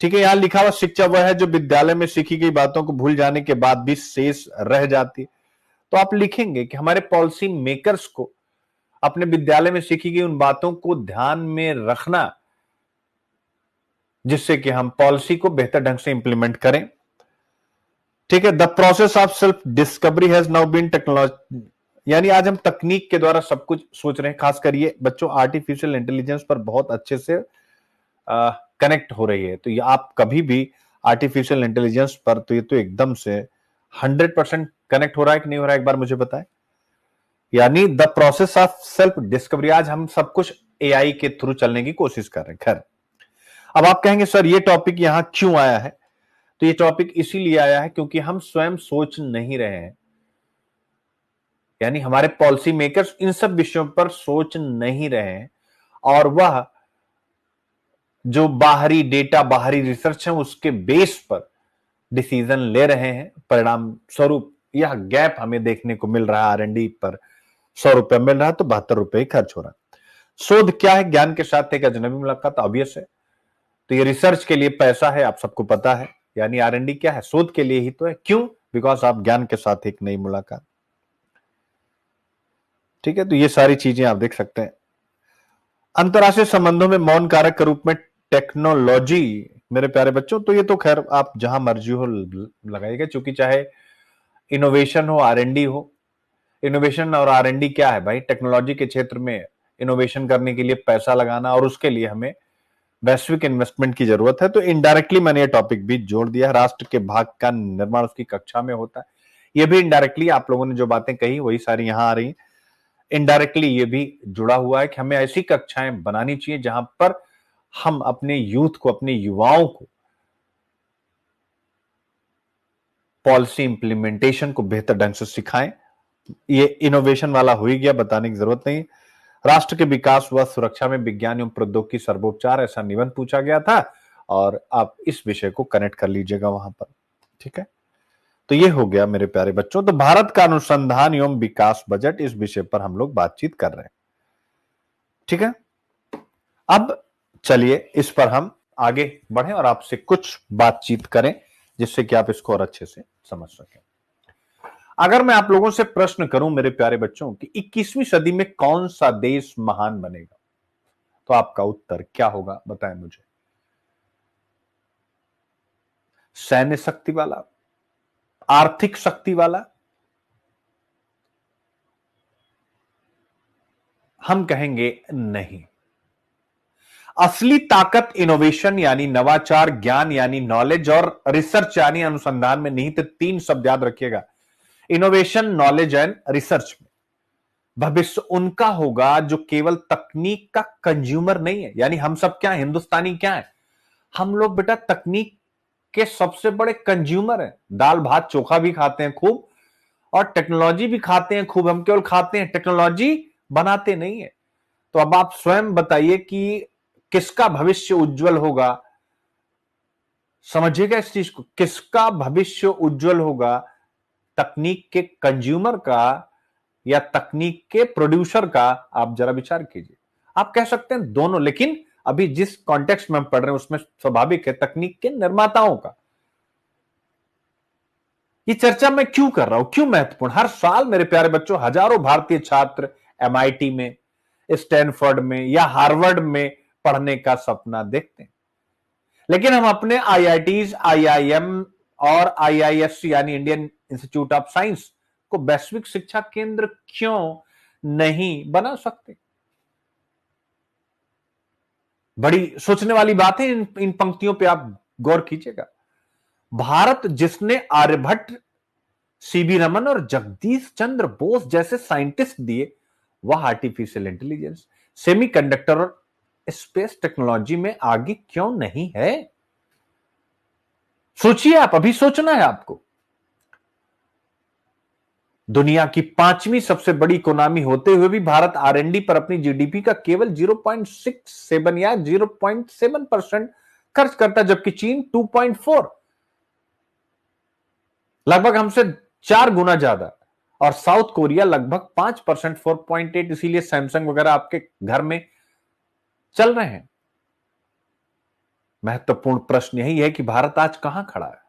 ठीक है, यहां लिखा हुआ शिक्षा वह है जो विद्यालय में सीखी गई बातों को भूल जाने के बाद भी शेष रह जाती है। तो आप लिखेंगे कि हमारे पॉलिसी मेकर्स को अपने विद्यालय में सीखी गई उन बातों को ध्यान में रखना, जिससे कि हम पॉलिसी को बेहतर ढंग से इंप्लीमेंट करें। ठीक है, the process of self discovery has now been technology, यानी आज हम तकनीक के द्वारा सब कुछ सोच रहे हैं। खासकर ये बच्चों आर्टिफिशियल इंटेलिजेंस पर बहुत अच्छे से कनेक्ट हो रही है। तो ये आप कभी भी आर्टिफिशियल इंटेलिजेंस पर, तो ये तो एकदम से 100% कनेक्ट हो रहा है कि नहीं हो रहा है, एक बार मुझे बताएं। यानी the process of self discovery, आज हम सब कुछ एआई के थ्रू चलने की कोशिश कर रहे हैं। खैर, अब आप कहेंगे सर ये टॉपिक यहां क्यों आया है? तो ये टॉपिक इसीलिए आया है क्योंकि हम स्वयं सोच नहीं रहे हैं, यानी हमारे पॉलिसी मेकर्स इन सब विषयों पर सोच नहीं रहे हैं, और वह जो बाहरी डेटा, बाहरी रिसर्च है उसके बेस पर डिसीजन ले रहे हैं। परिणाम स्वरूप यह गैप हमें देखने को मिल रहा है। आरएनडी पर 100 रुपए मिल रहा है तो 72 रुपए ही खर्च हो रहा है। शोध क्या है? ज्ञान के साथ एक अजनबी मुलाकात, ऑब्वियस है। तो ये रिसर्च के लिए पैसा है, आप सबको पता है। यानी आरएनडी क्या है? शोध के लिए ही तो है। क्यों? बिकॉज आप ज्ञान के साथ एक नई मुलाकात। ठीक है, तो ये सारी चीजें आप देख सकते हैं। अंतरराष्ट्रीय संबंधों में मौन कारक के रूप में टेक्नोलॉजी, मेरे प्यारे बच्चों, तो ये तो खैर आप जहां मर्जी हो लगाइएगा, क्योंकि चाहे इनोवेशन हो, आरएनडी हो। इनोवेशन और आरएनडी क्या है भाई? टेक्नोलॉजी के क्षेत्र में इनोवेशन करने के लिए पैसा लगाना, और उसके लिए हमें वैश्विक इन्वेस्टमेंट की जरूरत है। तो इनडायरेक्टली मैंने ये टॉपिक भी जोड़ दिया है। राष्ट्र के भाग का निर्माण उसकी कक्षा में होता है। ये भी इनडायरेक्टली आप लोगों ने जो बातें कही वही सारी यहां आ रही हैं। इनडायरेक्टली ये भी जुड़ा हुआ है कि हमें ऐसी कक्षाएं बनानी चाहिए जहां पर हम अपने यूथ को, अपने युवाओं को पॉलिसी इंप्लीमेंटेशन को बेहतर ढंग से सिखाएं। ये इनोवेशन वाला हो ही गया, बताने की जरूरत नहीं। राष्ट्र के विकास व सुरक्षा में विज्ञान एवं प्रौद्योगिकी सर्वोपचार, ऐसा निबंध पूछा गया था, और आप इस विषय को कनेक्ट कर लीजिएगा वहां पर। ठीक है, तो ये हो गया मेरे प्यारे बच्चों। तो भारत का अनुसंधान एवं विकास बजट, इस विषय पर हम लोग बातचीत कर रहे हैं। ठीक है, अब चलिए इस पर हम आगे बढ़ें और आपसे कुछ बातचीत करें, जिससे कि आप इसको और अच्छे से समझ सकें। अगर मैं आप लोगों से प्रश्न करूं मेरे प्यारे बच्चों कि 21वीं सदी में कौन सा देश महान बनेगा, तो आपका उत्तर क्या होगा? बताएं मुझे। सैन्य शक्ति वाला, आर्थिक शक्ति वाला? हम कहेंगे नहीं। असली ताकत इनोवेशन यानी नवाचार, ज्ञान यानी नॉलेज और रिसर्च यानी अनुसंधान में निहित तीन शब्द याद रखिएगा। इनोवेशन, नॉलेज एंड रिसर्च में भविष्य उनका होगा जो केवल तकनीक का कंज्यूमर नहीं है। यानी हम सब क्या है, हिंदुस्तानी क्या है, हम लोग बेटा तकनीक के सबसे बड़े कंज्यूमर हैं। दाल भात चोखा भी खाते हैं खूब और टेक्नोलॉजी भी खाते हैं खूब। हम केवल खाते हैं, टेक्नोलॉजी बनाते नहीं है। तो अब आप स्वयं बताइए कि किसका भविष्य उज्जवल होगा। समझिएगा इस चीज को, किसका भविष्य उज्जवल होगा, तकनीक के कंज्यूमर का या तकनीक के प्रोड्यूसर का? आप जरा विचार कीजिए। आप कह सकते हैं दोनों, लेकिन अभी जिस कॉन्टेक्स्ट में हम पढ़ रहे हैं उसमें स्वाभाविक है तकनीक के निर्माताओं का। ये चर्चा मैं क्यों कर रहा हूं, क्यों महत्वपूर्ण? हर साल मेरे प्यारे बच्चों हजारों भारतीय छात्र एमआईटी में, स्टैनफोर्ड में या हार्वर्ड में पढ़ने का सपना देखते हैं, लेकिन हम अपने आईआईटीज, आईआईएम और आईआईएससी यानी इंडियन इंस्टीट्यूट ऑफ साइंस को वैश्विक शिक्षा केंद्र क्यों नहीं बना सकते? बड़ी सोचने वाली बात है। इन पंक्तियों पे आप गौर कीजिएगा। भारत जिसने आर्यभट्ट, सीवी रमन और जगदीश चंद्र बोस जैसे साइंटिस्ट दिए, वह आर्टिफिशियल इंटेलिजेंस, सेमीकंडक्टर और स्पेस टेक्नोलॉजी में आगे क्यों नहीं है? सोचिए आप, अभी सोचना है आपको। दुनिया की 5वीं सबसे बड़ी इकोनॉमी होते हुए भी भारत आरएनडी पर अपनी जीडीपी का केवल 0.67 या 0.7% खर्च करता, जबकि चीन 2.4, लगभग हमसे 4 गुना ज्यादा, और साउथ कोरिया लगभग 5%, 4.8। इसीलिए सैमसंग वगैरह आपके घर में चल रहे हैं। महत्वपूर्ण प्रश्न यही है कि भारत आज कहां खड़ा है।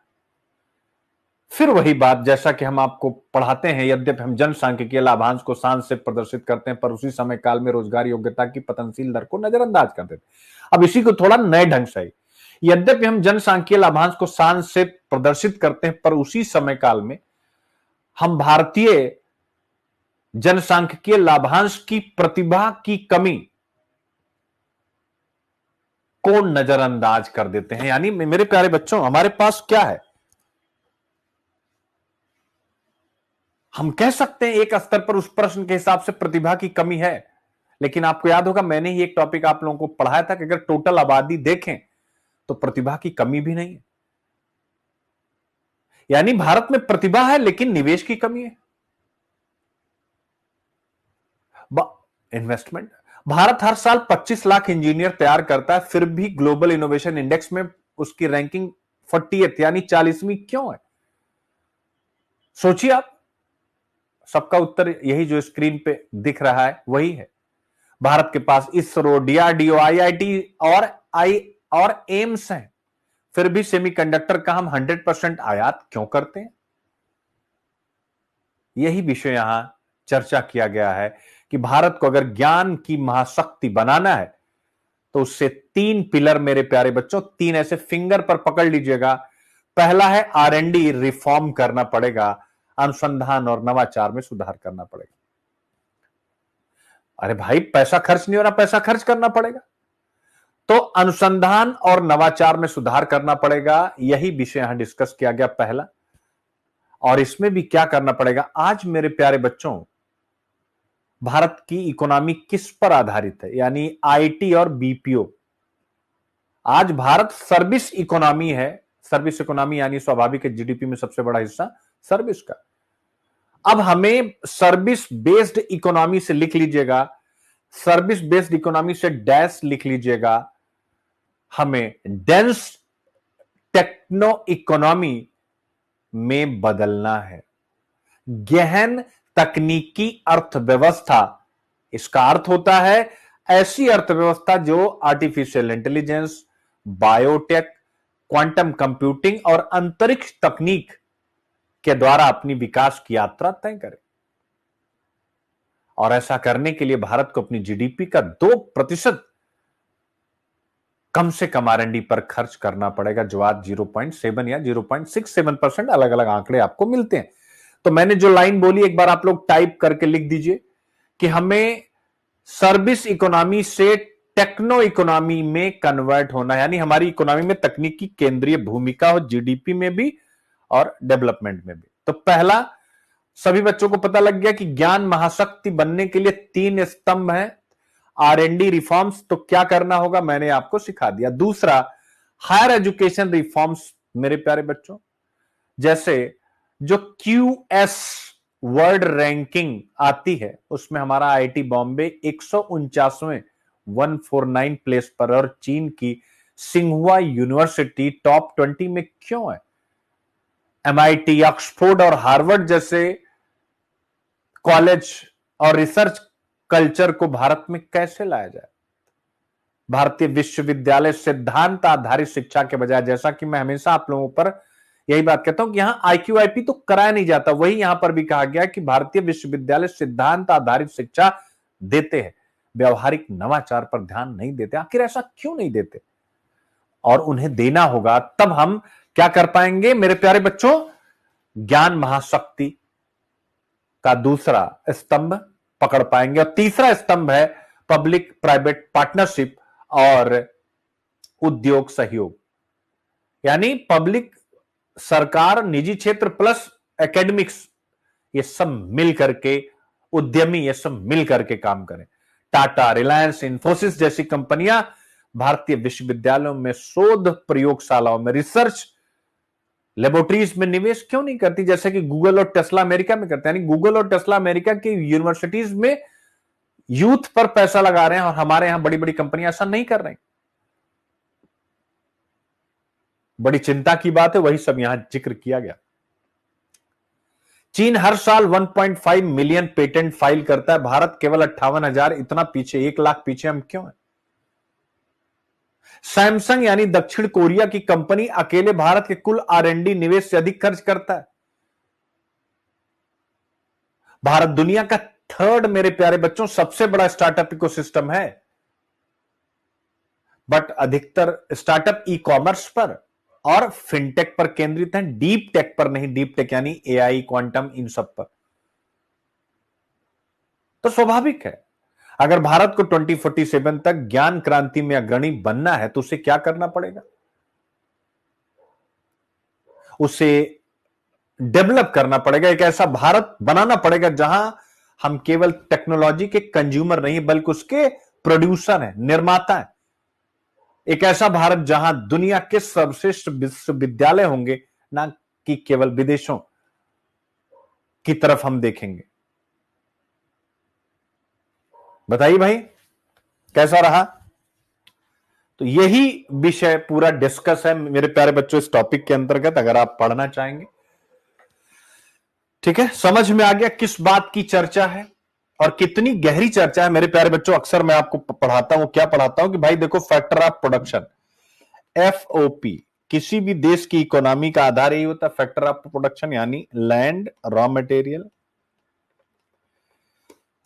फिर वही बात, जैसा कि हम आपको पढ़ाते हैं, यद्यपि हम जनसांख्यिकीय लाभांश को सांस से प्रदर्शित करते हैं, पर उसी समय काल में रोजगार योग्यता की पतनशील दर को नजरअंदाज कर देते हैं। अब इसी को थोड़ा नए ढंग से, यद्यपि हम जनसांख्यिकीय लाभांश को सांस से प्रदर्शित करते हैं, पर उसी समय काल में हम भारतीय जनसांख्यिकीय लाभांश की प्रतिभा की कमी को नजरअंदाज कर देते हैं। यानी मेरे प्यारे बच्चों, हमारे पास क्या है? हम कह सकते हैं एक स्तर पर उस प्रश्न के हिसाब से प्रतिभा की कमी है, लेकिन आपको याद होगा मैंने ही एक टॉपिक आप लोगों को पढ़ाया था कि अगर टोटल आबादी देखें तो प्रतिभा की कमी भी नहीं है। यानी भारत में प्रतिभा है लेकिन निवेश की कमी है। इन्वेस्टमेंट, भारत हर साल 25 लाख इंजीनियर तैयार करता है, फिर भी ग्लोबल इनोवेशन इंडेक्स में उसकी रैंकिंग 40th यानी 40वीं क्यों है? सोचिए आप। सबका उत्तर यही जो स्क्रीन पे दिख रहा है वही है। भारत के पास इसरो, डीआरडीओ, आईआईटी और एम्स हैं, फिर भी सेमीकंडक्टर का हम 100% आयात क्यों करते हैं? यही विषय यहां चर्चा किया गया है कि भारत को अगर ज्ञान की महाशक्ति बनाना है तो उससे 3 पिलर, मेरे प्यारे बच्चों, 3 ऐसे फिंगर पर पकड़ लीजिएगा। पहला है आरएनडी रिफॉर्म करना पड़ेगा, अनुसंधान और नवाचार में सुधार करना पड़ेगा। अरे भाई, पैसा खर्च नहीं हो रहा, पैसा खर्च करना पड़ेगा, तो अनुसंधान और नवाचार में सुधार करना पड़ेगा। यही विषय यहां डिस्कस किया गया पहला। और इसमें भी क्या करना पड़ेगा? आज मेरे प्यारे बच्चों, भारत की इकोनॉमी किस पर आधारित है? यानी आईटी और बीपीओ। आज भारत सर्विस इकोनॉमी है। सर्विस इकोनॉमी यानी स्वाभाविक है जीडीपी में सबसे बड़ा हिस्सा सर्विस का। अब हमें सर्विस बेस्ड इकोनॉमी से लिख लीजिएगा, सर्विस बेस्ड इकोनॉमी से डैश लिख लीजिएगा, हमें डेंस टेक्नो इकोनॉमी में बदलना है। गहन तकनीकी अर्थव्यवस्था, इसका अर्थ होता है ऐसी अर्थव्यवस्था जो artificial intelligence, biotech, quantum computing और अंतरिक्ष तकनीक के द्वारा अपनी विकास की यात्रा तय करे। और ऐसा करने के लिए भारत को अपनी जीडीपी का 2% कम से कम आरएनडी पर खर्च करना पड़ेगा, जो आज 0.7 या 0.67%, अलग अलग आंकड़े आपको मिलते हैं। तो मैंने जो लाइन बोली एक बार आप लोग टाइप करके लिख दीजिए कि हमें सर्विस इकोनॉमी से टेक्नो इकोनॉमी में कन्वर्ट होना, यानी हमारी इकोनॉमी में तकनीक की केंद्रीय भूमिका हो, जीडीपी में भी और डेवलपमेंट में भी। तो पहला, सभी बच्चों को पता लग गया कि ज्ञान महाशक्ति बनने के लिए 3 स्तंभ हैं। R&D रिफॉर्म्स, तो क्या करना होगा मैंने आपको सिखा दिया। दूसरा, हायर एजुकेशन रिफॉर्म्स मेरे प्यारे बच्चों, जैसे जो QS वर्ल्ड रैंकिंग आती है उसमें हमारा IIT बॉम्बे 149वें 149 प्लेस पर, और चीन की सिंहुआ यूनिवर्सिटी टॉप 20 में क्यों है। MIT, ऑक्सफोर्ड और हार्वर्ड जैसे कॉलेज और रिसर्च कल्चर को भारत में कैसे लाया जाए। भारतीय विश्वविद्यालय सिद्धांत आधारित शिक्षा के बजाय, जैसा कि मैं हमेशा आप लोगों पर यही बात कहता हूं कि यहां IQIP तो कराया नहीं जाता, वही यहां पर भी कहा गया कि भारतीय विश्वविद्यालय सिद्धांत आधारित शिक्षा देते हैं, व्यवहारिक नवाचार पर ध्यान नहीं देते। आखिर ऐसा क्यों नहीं देते, और उन्हें देना होगा, तब हम क्या कर पाएंगे मेरे प्यारे बच्चों, ज्ञान महाशक्ति का दूसरा स्तंभ पकड़ पाएंगे। और तीसरा स्तंभ है पब्लिक प्राइवेट पार्टनरशिप और उद्योग सहयोग, यानी पब्लिक, सरकार, निजी क्षेत्र प्लस एकेडमिक्स, ये सब मिल करके, उद्यमी ये सब मिल करके काम करें। टाटा, रिलायंस, इंफोसिस जैसी कंपनियां भारतीय विश्वविद्यालयों में शोध प्रयोगशालाओं में, रिसर्च लेबोरेटरीज में निवेश क्यों नहीं करती, जैसे कि गूगल और टेस्ला अमेरिका में करते हैं। यानी गूगल और टेस्ला अमेरिका की यूनिवर्सिटीज में यूथ पर पैसा लगा रहे हैं, और हमारे यहां बड़ी बड़ी कंपनियां ऐसा नहीं कर रही। बड़ी चिंता की बात है, वही सब यहां जिक्र किया गया। चीन हर साल 1.5 मिलियन पेटेंट फाइल करता है, भारत केवल 58,000, इतना पीछे, 1 लाख पीछे हम क्यों हैं। सैमसंग यानी दक्षिण कोरिया की कंपनी अकेले भारत के कुल R&D निवेश से अधिक खर्च करता है। भारत दुनिया का 3rd मेरे प्यारे बच्चों सबसे बड़ा स्टार्टअप इकोसिस्टम है, बट अधिकतर स्टार्टअप ई-कॉमर्स पर और फिनटेक पर केंद्रित हैं, डीप टेक पर नहीं। डीप टेक यानी AI, क्वांटम, इन सब पर। तो स्वाभाविक है, अगर भारत को 2047 तक ज्ञान क्रांति में अग्रणी बनना है तो उसे क्या करना पड़ेगा, उसे डेवलप करना पड़ेगा, एक ऐसा भारत बनाना पड़ेगा जहां हम केवल टेक्नोलॉजी के कंज्यूमर नहीं बल्कि उसके प्रोड्यूसर हैं, निर्माता हैं। एक ऐसा भारत जहां दुनिया के सर्वश्रेष्ठ विश्वविद्यालय होंगे, ना कि केवल विदेशों की तरफ हम देखेंगे। बताइए भाई कैसा रहा। तो यही विषय पूरा डिस्कस है मेरे प्यारे बच्चों इस टॉपिक के अंतर्गत, अगर आप पढ़ना चाहेंगे। ठीक है, समझ में आ गया किस बात की चर्चा है और कितनी गहरी चर्चा है मेरे प्यारे बच्चों। अक्सर मैं आपको पढ़ाता हूं, क्या पढ़ाता हूं कि भाई देखो, फैक्टर ऑफ प्रोडक्शन, FOP, किसी भी देश की इकोनॉमी का आधार यही होता है, फैक्टर ऑफ प्रोडक्शन, यानी land, raw material,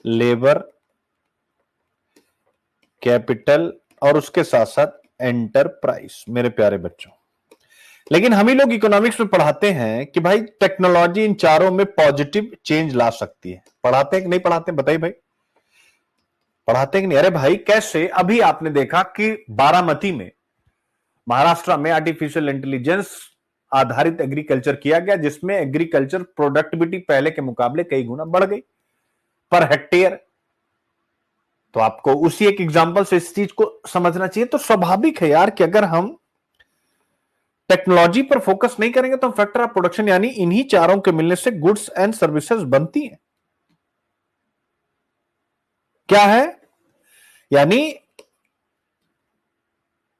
labour, capital और उसके साथ साथ एंटरप्राइज मेरे प्यारे बच्चों। लेकिन हम ही लोग इकोनॉमिक्स में पढ़ाते हैं कि भाई टेक्नोलॉजी इन चारों में पॉजिटिव चेंज ला सकती है। पढ़ाते हैं कि नहीं पढ़ाते, बताइए भाई, पढ़ाते हैं कि नहीं। अरे भाई कैसे, अभी आपने देखा कि बारामती में, महाराष्ट्र में आर्टिफिशियल इंटेलिजेंस आधारित एग्रीकल्चर किया गया, जिसमें एग्रीकल्चर प्रोडक्टिविटी पहले के मुकाबले कई गुना बढ़ गई पर हेक्टेयर। तो आपको उसी एक एग्जांपल से इस चीज को समझना चाहिए। तो स्वाभाविक है यार कि अगर हम टेक्नोलॉजी पर फोकस नहीं करेंगे तो फैक्टर ऑफ प्रोडक्शन यानी इन्हीं चारों के मिलने से गुड्स एंड सर्विसेज बनती हैं। क्या है, यानी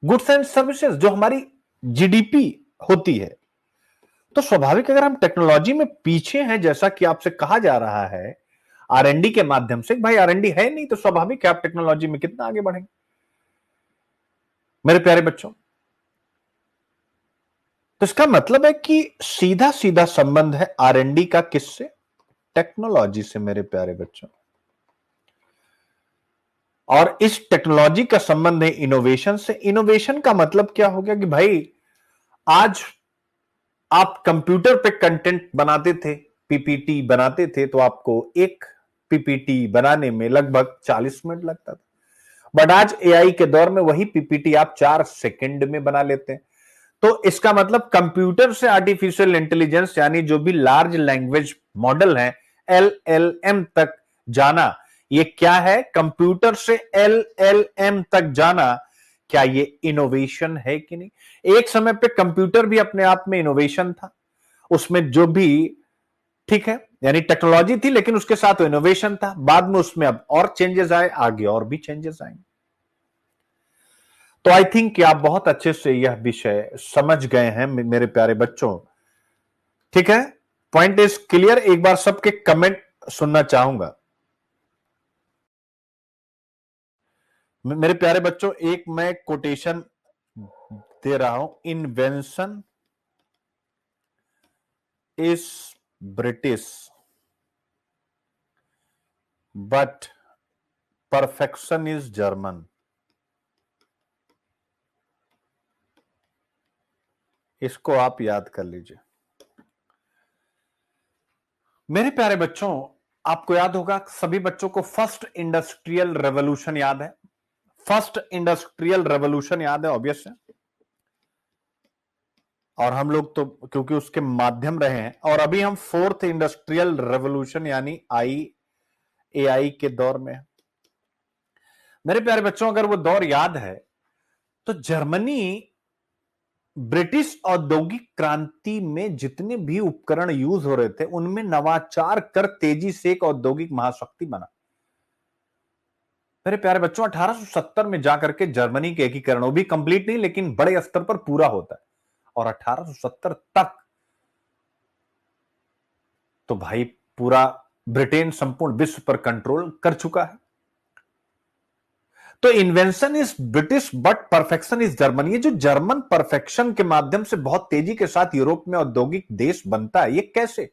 गुड्स एंड सर्विसेज जो हमारी जीडीपी होती है। तो स्वाभाविक अगर हम टेक्नोलॉजी में पीछे हैं, जैसा कि आपसे कहा जा रहा है R&D के माध्यम से, भाई R&D है नहीं तो स्वाभाविक है आप टेक्नोलॉजी में कितना आगे बढ़ेंगे मेरे प्यारे बच्चों। तो इसका मतलब है कि सीधा सीधा संबंध है R&D का किससे, टेक्नोलॉजी से मेरे प्यारे बच्चों। और इस टेक्नोलॉजी का संबंध है इनोवेशन से। इनोवेशन का मतलब क्या हो गया कि भाई आज आप कंप्यूटर पे कंटेंट बनाते थे, PPT बनाते थे, तो आपको एक PPT बनाने में लगभग 40 मिनट लगता था। बट आज एआई के दौर में वही पीपीटी आप 4 सेकंड में बना लेते हैं। तो इसका मतलब कंप्यूटर से आर्टिफिशियल इंटेलिजेंस यानी जो भी लार्ज लैंग्वेज मॉडल है एलएलएम तक जाना, ये क्या है? कंप्यूटर से एलएलएम तक जाना, क्या ये इनोवेशन है कि नहीं? एक समय पे कंप्यूटर भी अपने आप में इनोवेशन था, उसमें जो भी ठीक है यानी टेक्नोलॉजी थी, लेकिन उसके साथ इनोवेशन था। बाद में उसमें अब और चेंजेस आए, आगे और भी चेंजेस आएंगे। तो आई थिंक कि आप बहुत अच्छे से यह विषय समझ गए हैं मेरे प्यारे बच्चों। ठीक है, पॉइंट इज क्लियर। एक बार सबके कमेंट सुनना चाहूंगा। मेरे प्यारे बच्चों, एक मैं कोटेशन दे रहा हूं, invention is British but perfection is German. इसको आप याद कर लीजिए। मेरे प्यारे बच्चों, आपको याद होगा, सभी बच्चों को फर्स्ट इंडस्ट्रियल रेवोल्यूशन याद है। फर्स्ट इंडस्ट्रियल रेवोल्यूशन याद है, ऑब्वियस है। और हम लोग तो क्योंकि उसके माध्यम रहे हैं, और अभी हम फोर्थ इंडस्ट्रियल रेवोल्यूशन यानी एआई के दौर में। मेरे प्यारे बच्चों, अगर वो दौर याद है तो जर्मनी ब्रिटिश औद्योगिक क्रांति में जितने भी उपकरण यूज हो रहे थे उनमें नवाचार कर तेजी से एक औद्योगिक महाशक्ति बना। मेरे प्यारे बच्चों, 1870 में जाकर के जर्मनी के एकीकरण, वो भी कंप्लीट नहीं लेकिन बड़े स्तर पर पूरा होता है। और 1870 तक तो भाई पूरा ब्रिटेन संपूर्ण विश्व पर कंट्रोल कर चुका है। तो invention is British but perfection is German. ये जो जर्मन परफेक्शन के माध्यम से बहुत तेजी के साथ यूरोप में औद्योगिक देश बनता है, ये कैसे?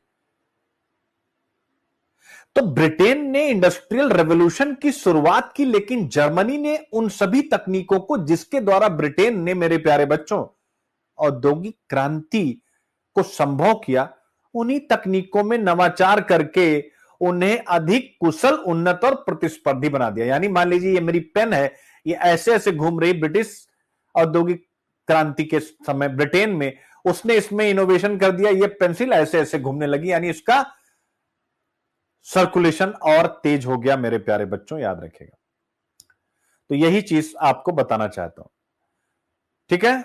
तो ब्रिटेन ने इंडस्ट्रियल रेवोल्यूशन की शुरुआत की, लेकिन जर्मनी ने उन सभी तकनीकों को जिसके द्वारा ब्रिटेन ने, मेरे प्यारे बच्चों, औद्योगिक क्रांति को संभव किया, उन्हीं तकनीकों में नवाचार करके उन्हें अधिक कुशल, उन्नत और प्रतिस्पर्धी बना दिया। यानी मान लीजिए ये मेरी पेन है, ये ऐसे ऐसे घूम रही। ब्रिटिश औद्योगिक क्रांति के समय ब्रिटेन में उसने इसमें इनोवेशन कर दिया, ये पेंसिल ऐसे ऐसे घूमने लगी, यानी इसका सर्कुलेशन और तेज हो गया। मेरे प्यारे बच्चों, याद रखिएगा। तो यही चीज आपको बताना चाहता हूं। ठीक है,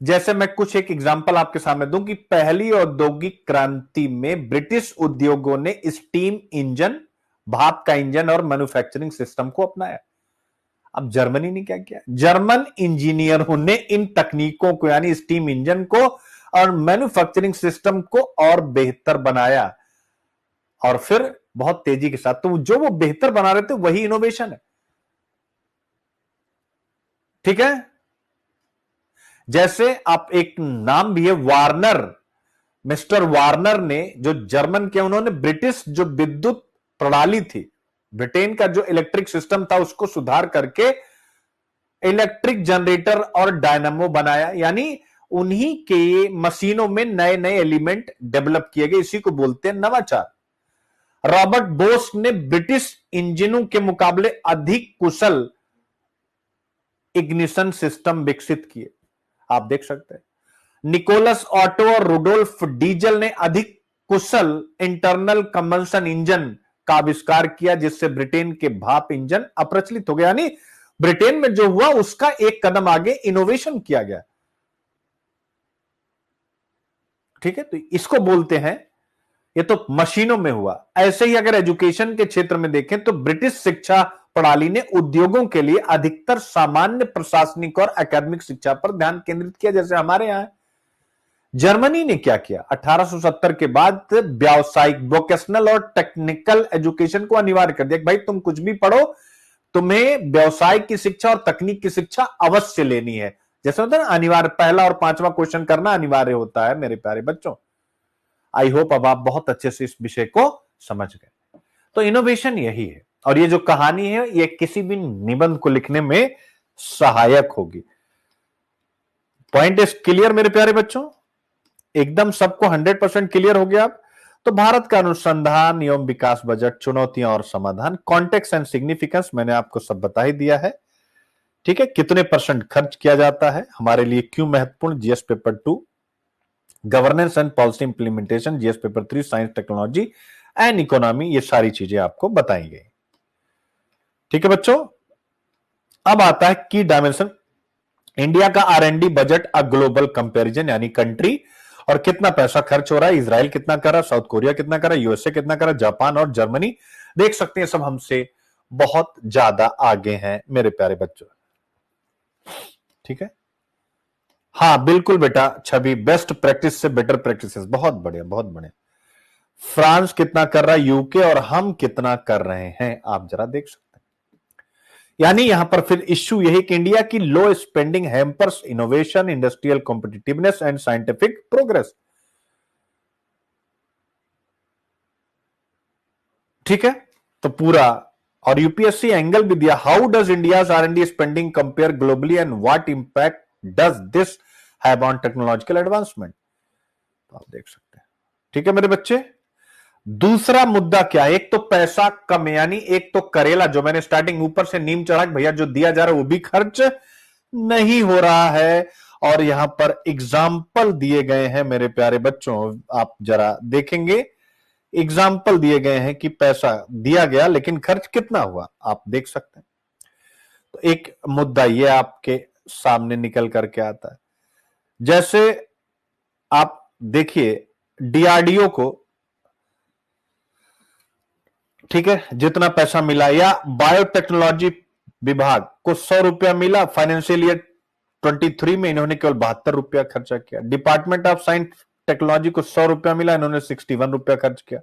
जैसे मैं कुछ एक एग्जांपल आपके सामने दूं कि पहली औद्योगिक क्रांति में ब्रिटिश उद्योगों ने स्टीम इंजन, भाप का इंजन और मैन्युफैक्चरिंग सिस्टम को अपनाया। अब जर्मनी ने क्या किया? जर्मन इंजीनियरों ने इन तकनीकों को यानी स्टीम इंजन को और मैन्युफैक्चरिंग सिस्टम को और बेहतर बनाया, और फिर बहुत तेजी के साथ। तो जो वो बेहतर बना रहे थे वही इनोवेशन है। ठीक है, जैसे आप एक नाम भी है वार्नर, मिस्टर वार्नर ने, जो जर्मन के, उन्होंने ब्रिटिश जो विद्युत प्रणाली थी, ब्रिटेन का जो इलेक्ट्रिक सिस्टम था, उसको सुधार करके इलेक्ट्रिक जनरेटर और डायनामो बनाया। यानी उन्हीं के मशीनों में नए नए एलिमेंट डेवलप किए गए, इसी को बोलते हैं नवाचार। रॉबर्ट बोस ने ब्रिटिश इंजनों के मुकाबले अधिक कुशल इग्निशन सिस्टम विकसित किए। आप देख सकते हैं निकोलस ऑटो और रुडोल्फ डीजल ने अधिक कुशल इंटरनल कंबंशन इंजन का आविष्कार किया, जिससे ब्रिटेन के भाप इंजन अप्रचलित हो गया। यानी ब्रिटेन में जो हुआ उसका एक कदम आगे इनोवेशन किया गया। ठीक है, तो इसको बोलते हैं, ये तो मशीनों में हुआ। ऐसे ही अगर एजुकेशन के क्षेत्र में देखें तो ब्रिटिश शिक्षा प्रणाली ने उद्योगों के लिए अधिकतर सामान्य प्रशासनिक और एकेडमिक शिक्षा पर ध्यान केंद्रित किया, जैसे हमारे यहां। जर्मनी ने क्या किया? 1870 के बाद व्यावसायिक, वोकेशनल और टेक्निकल एजुकेशन को अनिवार्य कर दिया कि भाई तुम कुछ भी पढ़ो, तुम्हें व्यवसाय की शिक्षा और तकनीक की शिक्षा अवश्य लेनी है। जैसे होता है ना अनिवार्य, पहला और 5वां क्वेश्चन करना अनिवार्य होता है। मेरे प्यारे बच्चों, आई होप अब आप बहुत अच्छे से इस विषय को समझ गए। तो इनोवेशन यही है, और ये जो कहानी है ये किसी भी निबंध को लिखने में सहायक होगी। पॉइंट इज क्लियर मेरे प्यारे बच्चों? एकदम सबको 100% क्लियर हो गया। तो भारत का अनुसंधान एवं विकास बजट, चुनौतियां और समाधान, कॉन्टेक्स्ट एंड सिग्निफिकेंस मैंने आपको सब बता ही दिया है। ठीक है, कितने परसेंट खर्च किया जाता है, हमारे लिए क्यों महत्वपूर्ण, GS paper 2, governance and policy implementation, GS paper 3, science technology and economy, ये सारी चीजें आपको बताई गई। ठीक है बच्चों, अब आता है की डायमेंशन, इंडिया का आर&डी बजट अ ग्लोबल कंपैरिजन, यानी कंट्री और कितना पैसा खर्च हो रहा है, इजराइल कितना कर रहा है, साउथ कोरिया कितना कर रहा है, यूएसए कितना कर रहा है, जापान और जर्मनी, देख सकते हैं सब हमसे बहुत ज्यादा आगे हैं मेरे प्यारे बच्चों। ठीक है, हाँ बिल्कुल बेटा छवि, बेस्ट प्रैक्टिस से बेटर प्रैक्टिसेस, बहुत बढ़िया बहुत बढ़िया। फ्रांस कितना कर रहा है, यूके, और हम कितना कर रहे हैं, आप जरा देख सकते हैं। यानी यहां पर फिर इश्यू यही कि इंडिया की low spending hampers innovation, industrial competitiveness and scientific progress. ठीक है, तो पूरा, और यूपीएससी एंगल भी दिया, how does India's R and D spending compare globally and what impact does this have on technological advancement, तो आप देख सकते हैं। ठीक है मेरे बच्चे, दूसरा मुद्दा क्या है, एक तो पैसा कम, यानी एक तो करेला, जो मैंने स्टार्टिंग ऊपर से नीम चढ़ा, भैया जो दिया जा रहा है वो भी खर्च नहीं हो रहा है, और यहां पर एग्जाम्पल दिए गए हैं मेरे प्यारे बच्चों, आप जरा देखेंगे, एग्जाम्पल दिए गए हैं कि पैसा दिया गया लेकिन खर्च कितना हुआ, आप देख सकते हैं। तो एक मुद्दा ये आपके सामने निकल करके आता है, जैसे आप देखिए डीआरडीओ को, ठीक है, जितना पैसा मिला, या बायोटेक्नोलॉजी विभाग को 100 रुपया मिला, फाइनेंशियल ईयर 23 में इन्होंने केवल 72 रुपया खर्चा किया। डिपार्टमेंट ऑफ साइंस टेक्नोलॉजी को 100 रुपया मिला, इन्होंने 61 रुपया खर्च किया,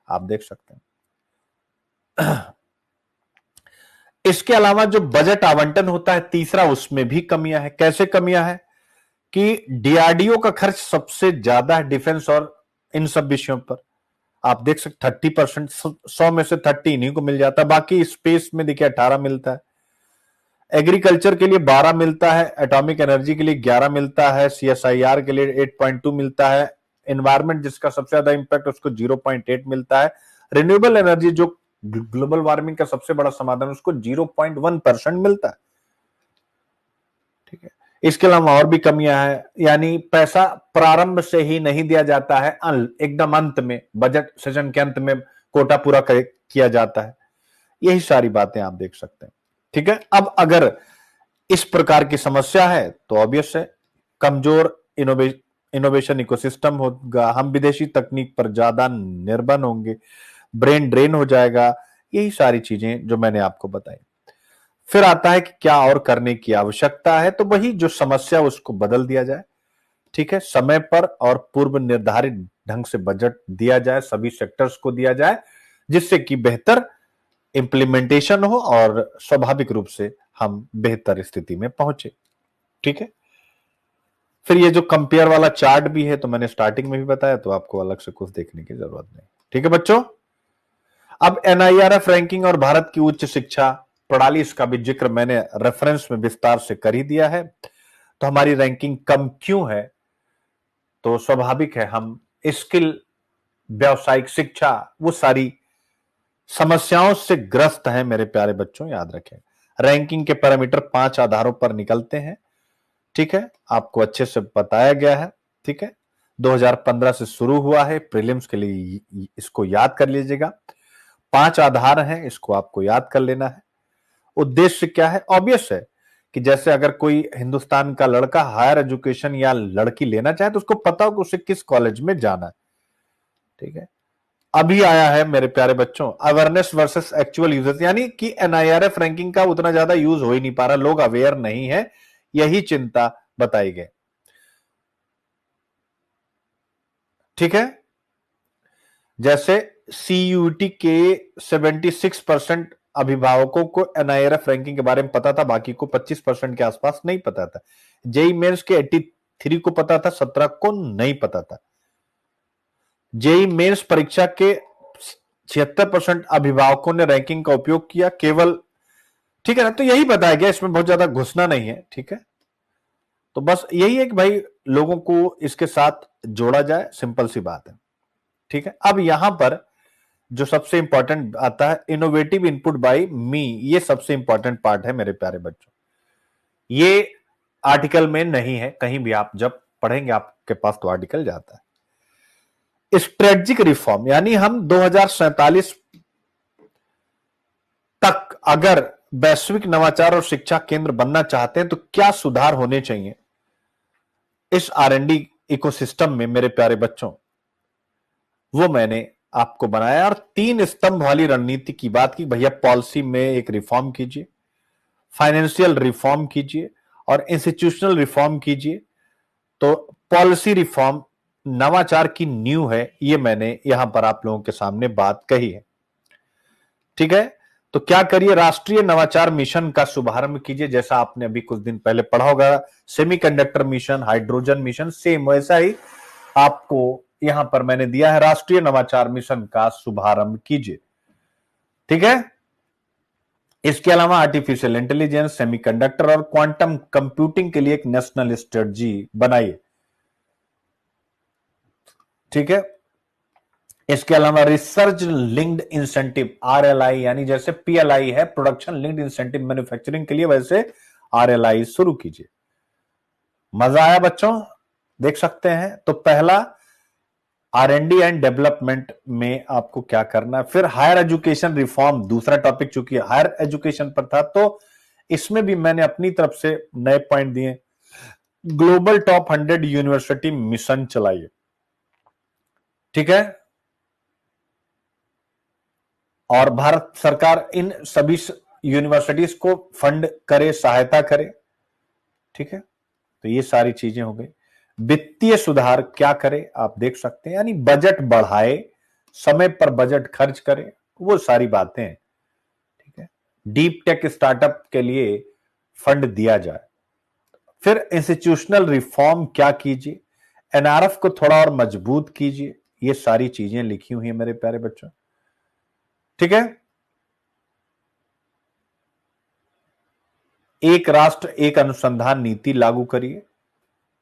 आप देख सकते हैं। इसके अलावा जो बजट आवंटन होता है तीसरा, उसमें भी कमियां हैं। कैसे कमियां हैं कि डीआरडीओ का खर्च सबसे ज्यादा है डिफेंस और इन सब विषयों पर, आप देख सकते 30%, 100 में से 30 इन्हीं को मिल जाता है, बाकी स्पेस में देखिए 18 मिलता है, एग्रीकल्चर के लिए 12 मिलता है, एटॉमिक एनर्जी के लिए 11 मिलता है, सीएसआईआर के लिए 8.2 मिलता है, एनवायरमेंट जिसका सबसे ज्यादा इंपैक्ट उसको 0.8 मिलता है, रिन्यूएबल एनर्जी जो ग्लोबल वार्मिंग का सबसे बड़ा समाधान उसको 0.1% मिलता है। ठीक है, इसके अलावा और भी कमियां हैं, यानी पैसा प्रारंभ से ही नहीं दिया जाता है, एकदम अंत में, बजट सेशन के अंत में कोटा पूरा किया जाता है, यही सारी बातें आप देख सकते हैं। ठीक है, अब अगर इस प्रकार की समस्या है तो ऑब्वियस है कमजोर इनोवेशन इकोसिस्टम होगा, हम विदेशी तकनीक पर ज्यादा निर्भर होंगे, ब्रेन ड्रेन हो जाएगा, यही सारी चीजें जो मैंने आपको बताई। फिर आता है कि क्या और करने की आवश्यकता है, तो वही जो समस्या उसको बदल दिया जाए। ठीक है, समय पर और पूर्व निर्धारित ढंग से बजट दिया जाए, सभी सेक्टर्स को दिया जाए, जिससे कि बेहतर इंप्लीमेंटेशन हो और स्वाभाविक रूप से हम बेहतर स्थिति में पहुंचे। ठीक है, फिर ये जो कंपेयर वाला चार्ट भी है, तो मैंने स्टार्टिंग में भी बताया, तो आपको अलग से कुछ देखने की जरूरत नहीं। ठीक है बच्चों, अब एनआईआरएफ रैंकिंग और भारत की उच्च शिक्षा प्रणाली, इसका भी जिक्र मैंने रेफरेंस में विस्तार से कर ही दिया है। तो हमारी रैंकिंग कम क्यों है, तो स्वाभाविक है हम स्किल, व्यावसायिक शिक्षा, वो सारी समस्याओं से ग्रस्त हैं मेरे प्यारे बच्चों, याद रखें। रैंकिंग के पैरामीटर 5 आधारों पर निकलते हैं। ठीक है, आपको अच्छे से बताया गया है। ठीक है, 2015 से शुरू हुआ है, प्रीलिम्स के लिए इसको याद कर लीजिएगा। 5 आधार हैं, इसको आपको याद कर लेना है। उद्देश्य क्या है, ऑब्वियस है कि जैसे अगर कोई हिंदुस्तान का लड़का हायर एजुकेशन या लड़की लेना चाहे तो उसको पता हो कि उसे किस कॉलेज में जाना है। ठीक है, अभी आया है मेरे प्यारे बच्चों अवेयरनेस वर्सेस एक्चुअल यूजेस, यानी कि एनआईआरएफ रैंकिंग का उतना ज्यादा यूज हो ही नहीं पा रहा, लोग अवेयर नहीं है, यही चिंता बताई गई। ठीक है, जैसे सीयूटी के 76% अभिभावकों को एनआईआरएफ रैंकिंग के बारे में पता था, बाकी को 25% के आसपास नहीं पता था। जेई मेंस के 83 को पता था, 17 को नहीं पता था। जेई मेंस परीक्षा के 76% अभिभावकों ने रैंकिंग का उपयोग किया केवल। ठीक है ना, तो यही बताया गया, इसमें बहुत ज्यादा घुसना नहीं है। ठीक है, तो बस यही है कि भाई लोगों को इसके साथ जोड़ा जाए, सिंपल सी बात है। ठीक है, अब यहां पर जो सबसे इंपॉर्टेंट आता है, इनोवेटिव इनपुट बाय मी, ये सबसे इंपॉर्टेंट पार्ट है मेरे प्यारे बच्चों। ये आर्टिकल में नहीं है, कहीं भी आप जब पढ़ेंगे आपके पास तो आर्टिकल जाता है। स्ट्रेटेजिक रिफॉर्म, यानी हम 2047 तक अगर वैश्विक नवाचार और शिक्षा केंद्र बनना चाहते हैं तो क्या सुधार होने चाहिए इस R&D इकोसिस्टम में मेरे प्यारे बच्चों, वो मैंने आपको बनाया। और 3 स्तंभ वाली रणनीति की बात की, भैया पॉलिसी में एक रिफॉर्म कीजिए, फाइनेंशियल रिफॉर्म कीजिए और इंस्टीट्यूशनल रिफॉर्म कीजिए। तो पॉलिसी रिफॉर्म नवाचार की नींव है, ये मैंने यहां पर आप लोगों के सामने बात कही है। ठीक है, तो क्या करिए, राष्ट्रीय नवाचार मिशन का शुभारंभ कीजिए, जैसा आपने अभी कुछ दिन पहले पढ़ा होगा, semiconductor mission, hydrogen mission, same वैसा ही आपको यहां पर मैंने दिया है, राष्ट्रीय नवाचार मिशन का शुभारंभ कीजिए। ठीक है, इसके अलावा आर्टिफिशियल इंटेलिजेंस, सेमीकंडक्टर और क्वांटम कंप्यूटिंग के लिए एक नेशनल स्ट्रेटजी बनाइए। ठीक है, इसके अलावा रिसर्च लिंक्ड इंसेंटिव RLI, यानी जैसे PLI है, प्रोडक्शन लिंक्ड इंसेंटिव मैन्युफैक्चरिंग के लिए, वैसे RLI शुरू कीजिए। मजा आया बच्चों, देख सकते हैं। तो पहला R&D एंड डेवलपमेंट में आपको क्या करना है। फिर हायर एजुकेशन रिफॉर्म, दूसरा टॉपिक, चूंकि हायर एजुकेशन पर था तो इसमें भी मैंने अपनी तरफ से नए पॉइंट दिए। ग्लोबल टॉप 100 यूनिवर्सिटी मिशन चलाइए। ठीक है, और भारत सरकार इन सभी यूनिवर्सिटीज को फंड करे, सहायता करे। ठीक है, तो ये सारी चीजें हो गई। वित्तीय सुधार क्या करे आप देख सकते हैं, यानी बजट बढ़ाए, समय पर बजट खर्च करे, वो सारी बातें हैं। ठीक है, डीप टेक स्टार्टअप के लिए फंड दिया जाए। फिर इंस्टीट्यूशनल रिफॉर्म क्या कीजिए, NRF को थोड़ा और मजबूत कीजिए, ये सारी चीजें लिखी हुई है मेरे प्यारे बच्चों। ठीक है, एक राष्ट्र एक अनुसंधान नीति लागू करिए,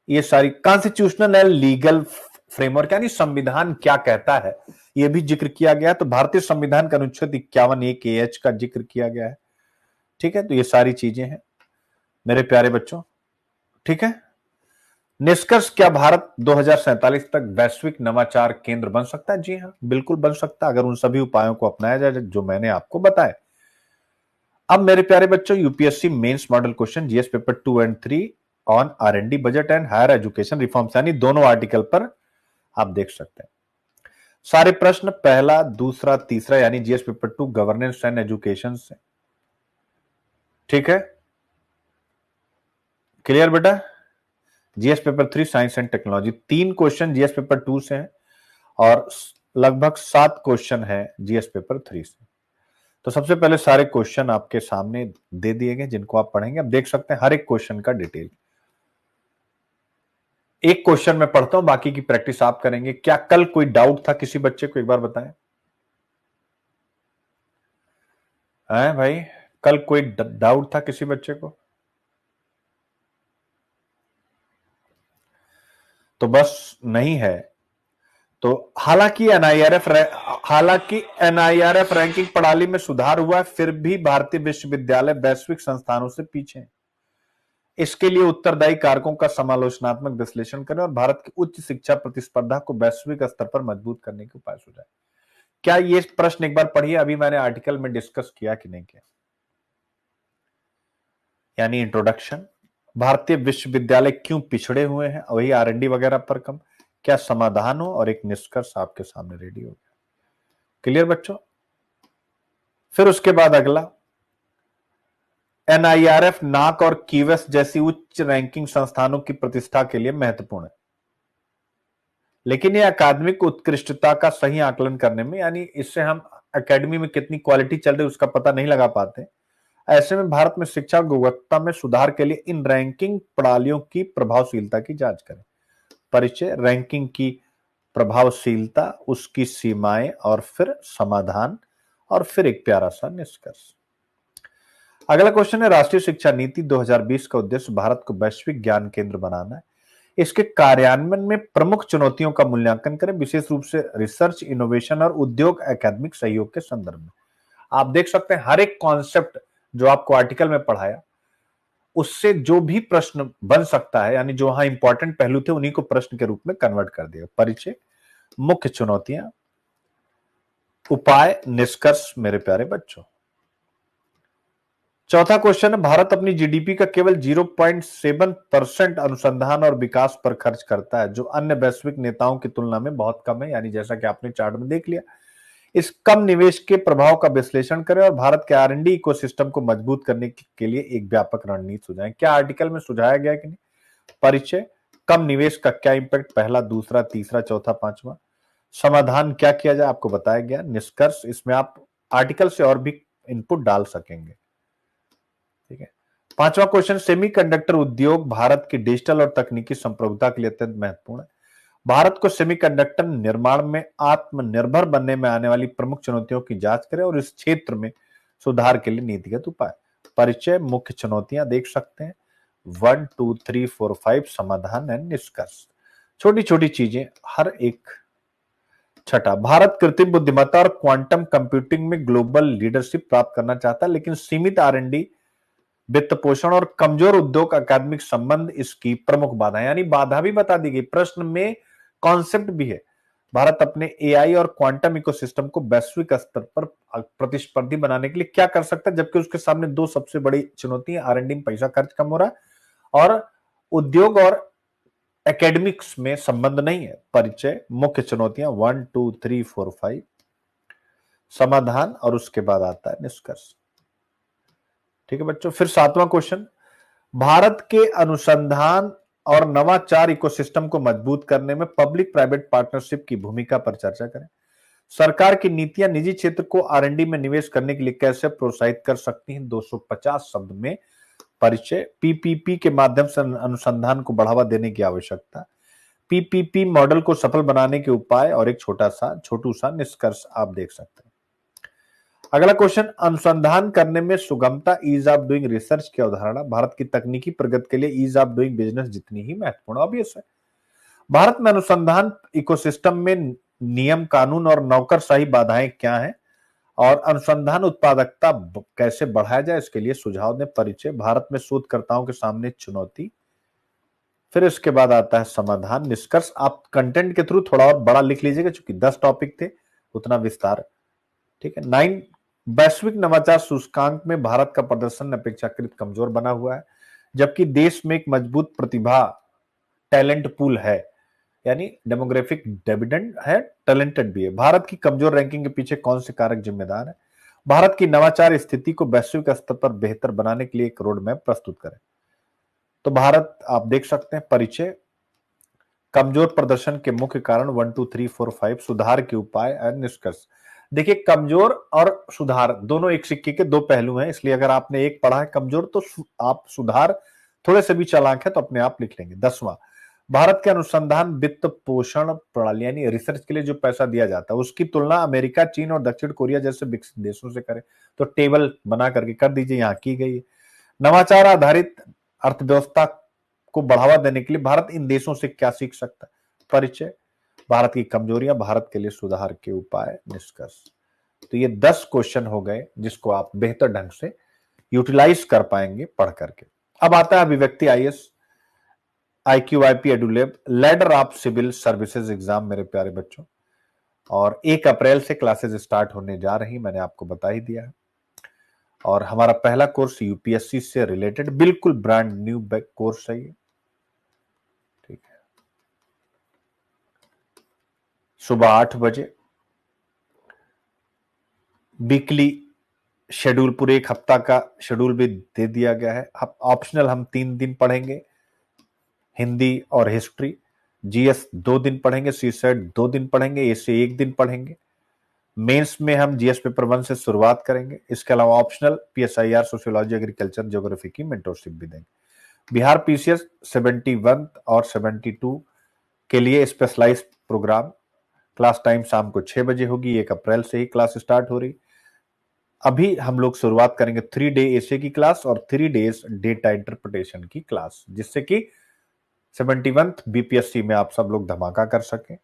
ये सारी कॉन्स्टिट्यूशनल एंड लीगल फ्रेमवर्क, यानी संविधान क्या कहता है यह भी जिक्र किया गया है। तो भारतीय संविधान का अनुच्छेद 51(1)(a)(h) का जिक्र किया गया है। ठीक है, तो ये सारी चीजें हैं मेरे प्यारे बच्चों। ठीक है, निष्कर्ष, क्या भारत 2047 तक वैश्विक नवाचार केंद्र बन सकता है? जी हां, बिल्कुल बन सकता है, अगर उन सभी उपायों को अपनाया जाए जो मैंने आपको बताया। अब मेरे प्यारे बच्चों, UPSC mains model question GS paper 2 and 3 on R&D budget and higher education reforms, यानी दोनों आर्टिकल पर आप देख सकते हैं सारे प्रश्न, पहला, दूसरा, तीसरा, यानी GS paper 2 governance and education से। ठीक है, क्लियर बेटा। GS paper 3 science and technology, 3 question GS paper 2 से हैं और लगभग 7 क्वेश्चन है जीएस पेपर 3 से। तो सबसे पहले सारे क्वेश्चन आपके सामने दे दिए गए जिनको आप पढ़ेंगे। अब देख सकते हैं हर एक क्वेश्चन का डिटेल। एक क्वेश्चन मैं पढ़ता हूं, बाकी की प्रैक्टिस आप करेंगे। क्या कल कोई डाउट था किसी बच्चे को, एक बार बताएं। हैं भाई, कल कोई डाउट था किसी बच्चे को? तो बस नहीं है। तो हालांकि एनआईआरएफ रैंकिंग प्रणाली में सुधार हुआ है, फिर भी भारतीय विश्वविद्यालय वैश्विक संस्थानों से पीछे हैं। इसके लिए उत्तरदायी कारकों का समालोचनात्मक विश्लेषण करें और भारत की उच्च शिक्षा प्रतिस्पर्धा को वैश्विक स्तर पर मजबूत करने के उपाय सुझाएं। क्या ये प्रश्न एक बार पढ़िए, अभी मैंने आर्टिकल में डिस्कस किया कि नहीं किया, यानी इंट्रोडक्शन, भारतीय विश्वविद्यालय क्यों पिछड़े हुए हैं, वही R&D वगैरह पर कम, क्या समाधान हो, और एक निष्कर्ष आपके सामने रेडी हो गया। क्लियर बच्चों। फिर उसके बाद अगला, NIRF, नाक और कीवेस जैसी उच्च रैंकिंग संस्थानों की प्रतिष्ठा के लिए महत्वपूर्ण है, लेकिन यह अकादमिक उत्कृष्टता का सही आकलन करने में, यानी इससे हम एकेडमी में कितनी क्वालिटी चल रही है उसका पता नहीं लगा पाते। ऐसे में भारत में शिक्षा गुणवत्ता में सुधार के लिए इन रैंकिंग प्रणालियों की प्रभावशीलता की जांच करें। परिचय, रैंकिंग की प्रभावशीलता, उसकी सीमाएं, और फिर समाधान, और फिर एक प्यारा सा निष्कर्ष। अगला क्वेश्चन है, राष्ट्रीय शिक्षा नीति 2020 का उद्देश्य भारत को वैश्विक ज्ञान केंद्र बनाना है। इसके कार्यान्वयन में प्रमुख चुनौतियों का मूल्यांकन करें, विशेष रूप से रिसर्च, इनोवेशन और उद्योग एकेडमिक सहयोग के संदर्भ में। आप देख सकते हैं हर एक कॉन्सेप्ट जो आपको आर्टिकल में पढ़ाया उससे जो भी प्रश्न बन सकता है, यानी जो वहां इंपॉर्टेंट पहलू थे उन्हीं को प्रश्न के रूप में कन्वर्ट कर दिया। परिचय, मुख्य चुनौतियां, उपाय, निष्कर्ष मेरे प्यारे बच्चों। चौथा क्वेश्चन है, भारत अपनी जीडीपी का केवल 0.7% अनुसंधान और विकास पर खर्च करता है, जो अन्य वैश्विक नेताओं की तुलना में बहुत कम है। यानी जैसा कि आपने चार्ट में देख लिया, इस कम निवेश के प्रभाव का विश्लेषण करें और भारत के R&D इकोसिस्टम को मजबूत करने के लिए एक व्यापक रणनीति सुझाएं। क्या आर्टिकल में सुझाया गया कि नहीं? परिचय, कम निवेश का क्या इंपैक्ट, पहला, दूसरा, तीसरा, चौथा, पांचवा। समाधान, क्या किया जाए, आपको बताया गया। निष्कर्ष, इसमें आप आर्टिकल से और भी इनपुट डाल सकेंगे। ठीक है। पांचवा क्वेश्चन, सेमीकंडक्टर उद्योग भारत की डिजिटल और तकनीकी संप्रभुता के लिए अत्यंत महत्वपूर्ण है। भारत को सेमीकंडक्टर निर्माण में आत्मनिर्भर बनने में आने वाली प्रमुख चुनौतियों की जांच करें और इस क्षेत्र में सुधार के लिए नीतिगत उपाय। परिचय, मुख्य चुनौतियां देख सकते हैं 1, 2, 3, 4, 5, समाधान एंड निष्कर्ष। छोटी छोटी चीजें हर एक। छठा, भारत कृत्रिम बुद्धिमत्ता और क्वांटम कंप्यूटिंग में ग्लोबल लीडरशिप प्राप्त करना चाहता है, लेकिन सीमित R&D, वित्त पोषण और कमजोर उद्योग अकादमिक संबंध इसकी प्रमुख बाधा। यानी बाधा भी बता दी गई, प्रश्न में कॉन्सेप्ट भी है। भारत अपने AI और क्वांटम इकोसिस्टम को वैश्विक स्तर पर प्रतिस्पर्धी बनाने के लिए क्या कर सकता है, जबकि उसके सामने दो सबसे बड़ी चुनौतियां, R&D में पैसा खर्च कम हो रहा है और उद्योग और एकेडमिक्स में संबंध नहीं है। परिचय, मुख्य चुनौतियां 1, 2, 3, 4, 5, समाधान और उसके बाद आता है निष्कर्ष। ठीक है बच्चों। फिर सातवां क्वेश्चन, भारत के अनुसंधान और नवाचार इकोसिस्टम को मजबूत करने में पब्लिक प्राइवेट पार्टनरशिप की भूमिका पर चर्चा करें। सरकार की नीतियां निजी क्षेत्र को R&D में निवेश करने के लिए कैसे प्रोत्साहित कर सकती हैं, 250 शब्द में। परिचय, PPP के माध्यम से अनुसंधान को बढ़ावा देने की आवश्यकता, PPP मॉडल को सफल बनाने के उपाय और एक छोटू सा निष्कर्ष आप देख सकते हैं। अगला क्वेश्चन, अनुसंधान करने में सुगमता, ईज ऑफ डूइंग रिसर्च की अवधारणा भारत की तकनीकी प्रगति के लिए ईज ऑफ डूइंग बिजनेस जितनी ही महत्वपूर्ण। ऑब्वियस है, भारत में अनुसंधान इकोसिस्टम में नियम कानून और नौकरशाही बाधाएं क्या हैं और अनुसंधान उत्पादकता कैसे बढ़ाया जाए, इसके लिए सुझाव दें। परिचय, भारत में शोधकर्ताओं के सामने चुनौती, फिर इसके बाद आता है समाधान, निष्कर्ष। आप कंटेंट के थ्रू थोड़ा और बड़ा लिख लीजिएगा, क्योंकि 10 टॉपिक थे, उतना विस्तार। ठीक है। 9, वैश्विक नवाचार सूचकांक में भारत का प्रदर्शन अपेक्षाकृत कमजोर बना हुआ है, जबकि देश में एक मजबूत प्रतिभा टैलेंट पूल है, यानी डेमोग्राफिक डिविडेंड है, टैलेंटेड भी है। भारत की कमजोर रैंकिंग के पीछे कौन से कारक जिम्मेदार है? भारत की नवाचार स्थिति को वैश्विक स्तर पर बेहतर बनाने के लिए एक रोड मैप प्रस्तुत करें। तो भारत आप देख सकते हैं। परिचय, कमजोर प्रदर्शन के मुख्य कारण 1, 2, 3, 4, 5, सुधार के उपाय और निष्कर्ष। देखिए, कमजोर और सुधार दोनों एक सिक्के के दो पहलू हैं, इसलिए अगर आपने एक पढ़ा है कमजोर तो आप सुधार थोड़े से भी चालाक है तो अपने आप लिख लेंगे। 10वां, भारत के अनुसंधान वित्त पोषण प्रणाली यानी रिसर्च के लिए जो पैसा दिया जाता है उसकी तुलना अमेरिका, चीन और दक्षिण कोरिया जैसे विकसित देशों से करें, तो टेबल बना करके कर दीजिए, यहां की गई है। नवाचार आधारित अर्थव्यवस्था को बढ़ावा देने के लिए भारत इन देशों से क्या सीख सकता है? परिचय, भारत की कमजोरियां, भारत के लिए सुधार के उपाय, निष्कर्ष। तो ये 10 क्वेश्चन हो गए जिसको आप बेहतर ढंग से यूटिलाइज कर पाएंगे पढ़ करके। अब आता है Abhivyakti IAS IQIP Edulab ladder of civil services exam मेरे प्यारे बच्चों, और 1 अप्रैल से क्लासेस स्टार्ट होने जा रही, मैंने आपको बता ही दिया है। और हमारा पहला कोर्स UPSC से रिलेटेड बिल्कुल ब्रांड न्यू कोर्स है ये। ठीक है, सुबह 8 बजे वीकली शेड्यूल, पूरे एक हफ्ता का शेड्यूल भी दे दिया गया है। ऑप्शनल हम 3 दिन पढ़ेंगे, हिंदी और हिस्ट्री। GS 2 दिन पढ़ेंगे, CSET 2 दिन पढ़ेंगे, ऐसे 1 दिन पढ़ेंगे। मेंस में हम GS पेपर 1 से शुरुआत करेंगे। इसके अलावा optional PSIR, sociology, agriculture, geography की मेंटरशिप भी देंगे। बिहार PCS 71 और 72 के लिए स्पेशलाइज्ड प्रोग्राम, क्लास टाइम शाम को 6 बजे होगी। 1 अप्रैल से ही क्लास स्टार्ट हो रही। अभी हम लोग शुरुआत करेंगे 3 डे एसे की क्लास और 3 डेज डेटा इंटरप्रिटेशन की क्लास, जिससे कि 71th बीपीएससी में आप सब लोग धमाका कर सकें।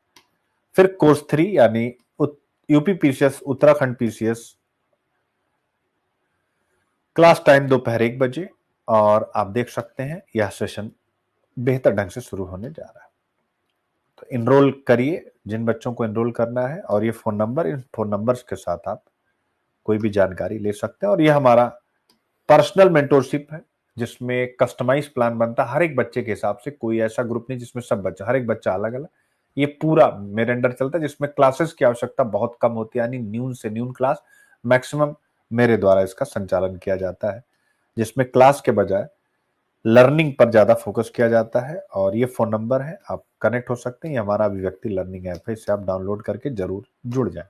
फिर कोर्स 3 यानी UP PCS, Uttarakhand PCS, class time दोपहर 1 बजे, और आप देख सकते हैं यह सेशन बेहतर ढंग से शुरू होने जा रहा है। तो इनरोल करिए जिन बच्चों को इनरोल करना है, और ये फोन नंबर, इन फोन नंबर्स के साथ आप कोई भी जानकारी ले सकते हैं। और ये हमारा पर्सनल मेंटोरशिप है जिसमें कस्टमाइज प्लान बनता है हर एक बच्चे के हिसाब से। कोई ऐसा ग्रुप नहीं जिसमें सब बच्चा, हर एक बच्चा अलग अलग। ये पूरा मेरे अंडर चलता है जिसमें क्लासेस की आवश्यकता बहुत कम होती है, यानी न्यून से न्यून क्लास मैक्सिमम मेरे द्वारा इसका संचालन किया जाता है, जिसमें क्लास के बजाय लर्निंग पर ज्यादा फोकस किया जाता है। और ये फोन नंबर है, आप कनेक्ट हो सकते हैं। ये हमारा अभिव्यक्ति लर्निंग ऐप है, इसे आप डाउनलोड करके जरूर जुड़ जाएं।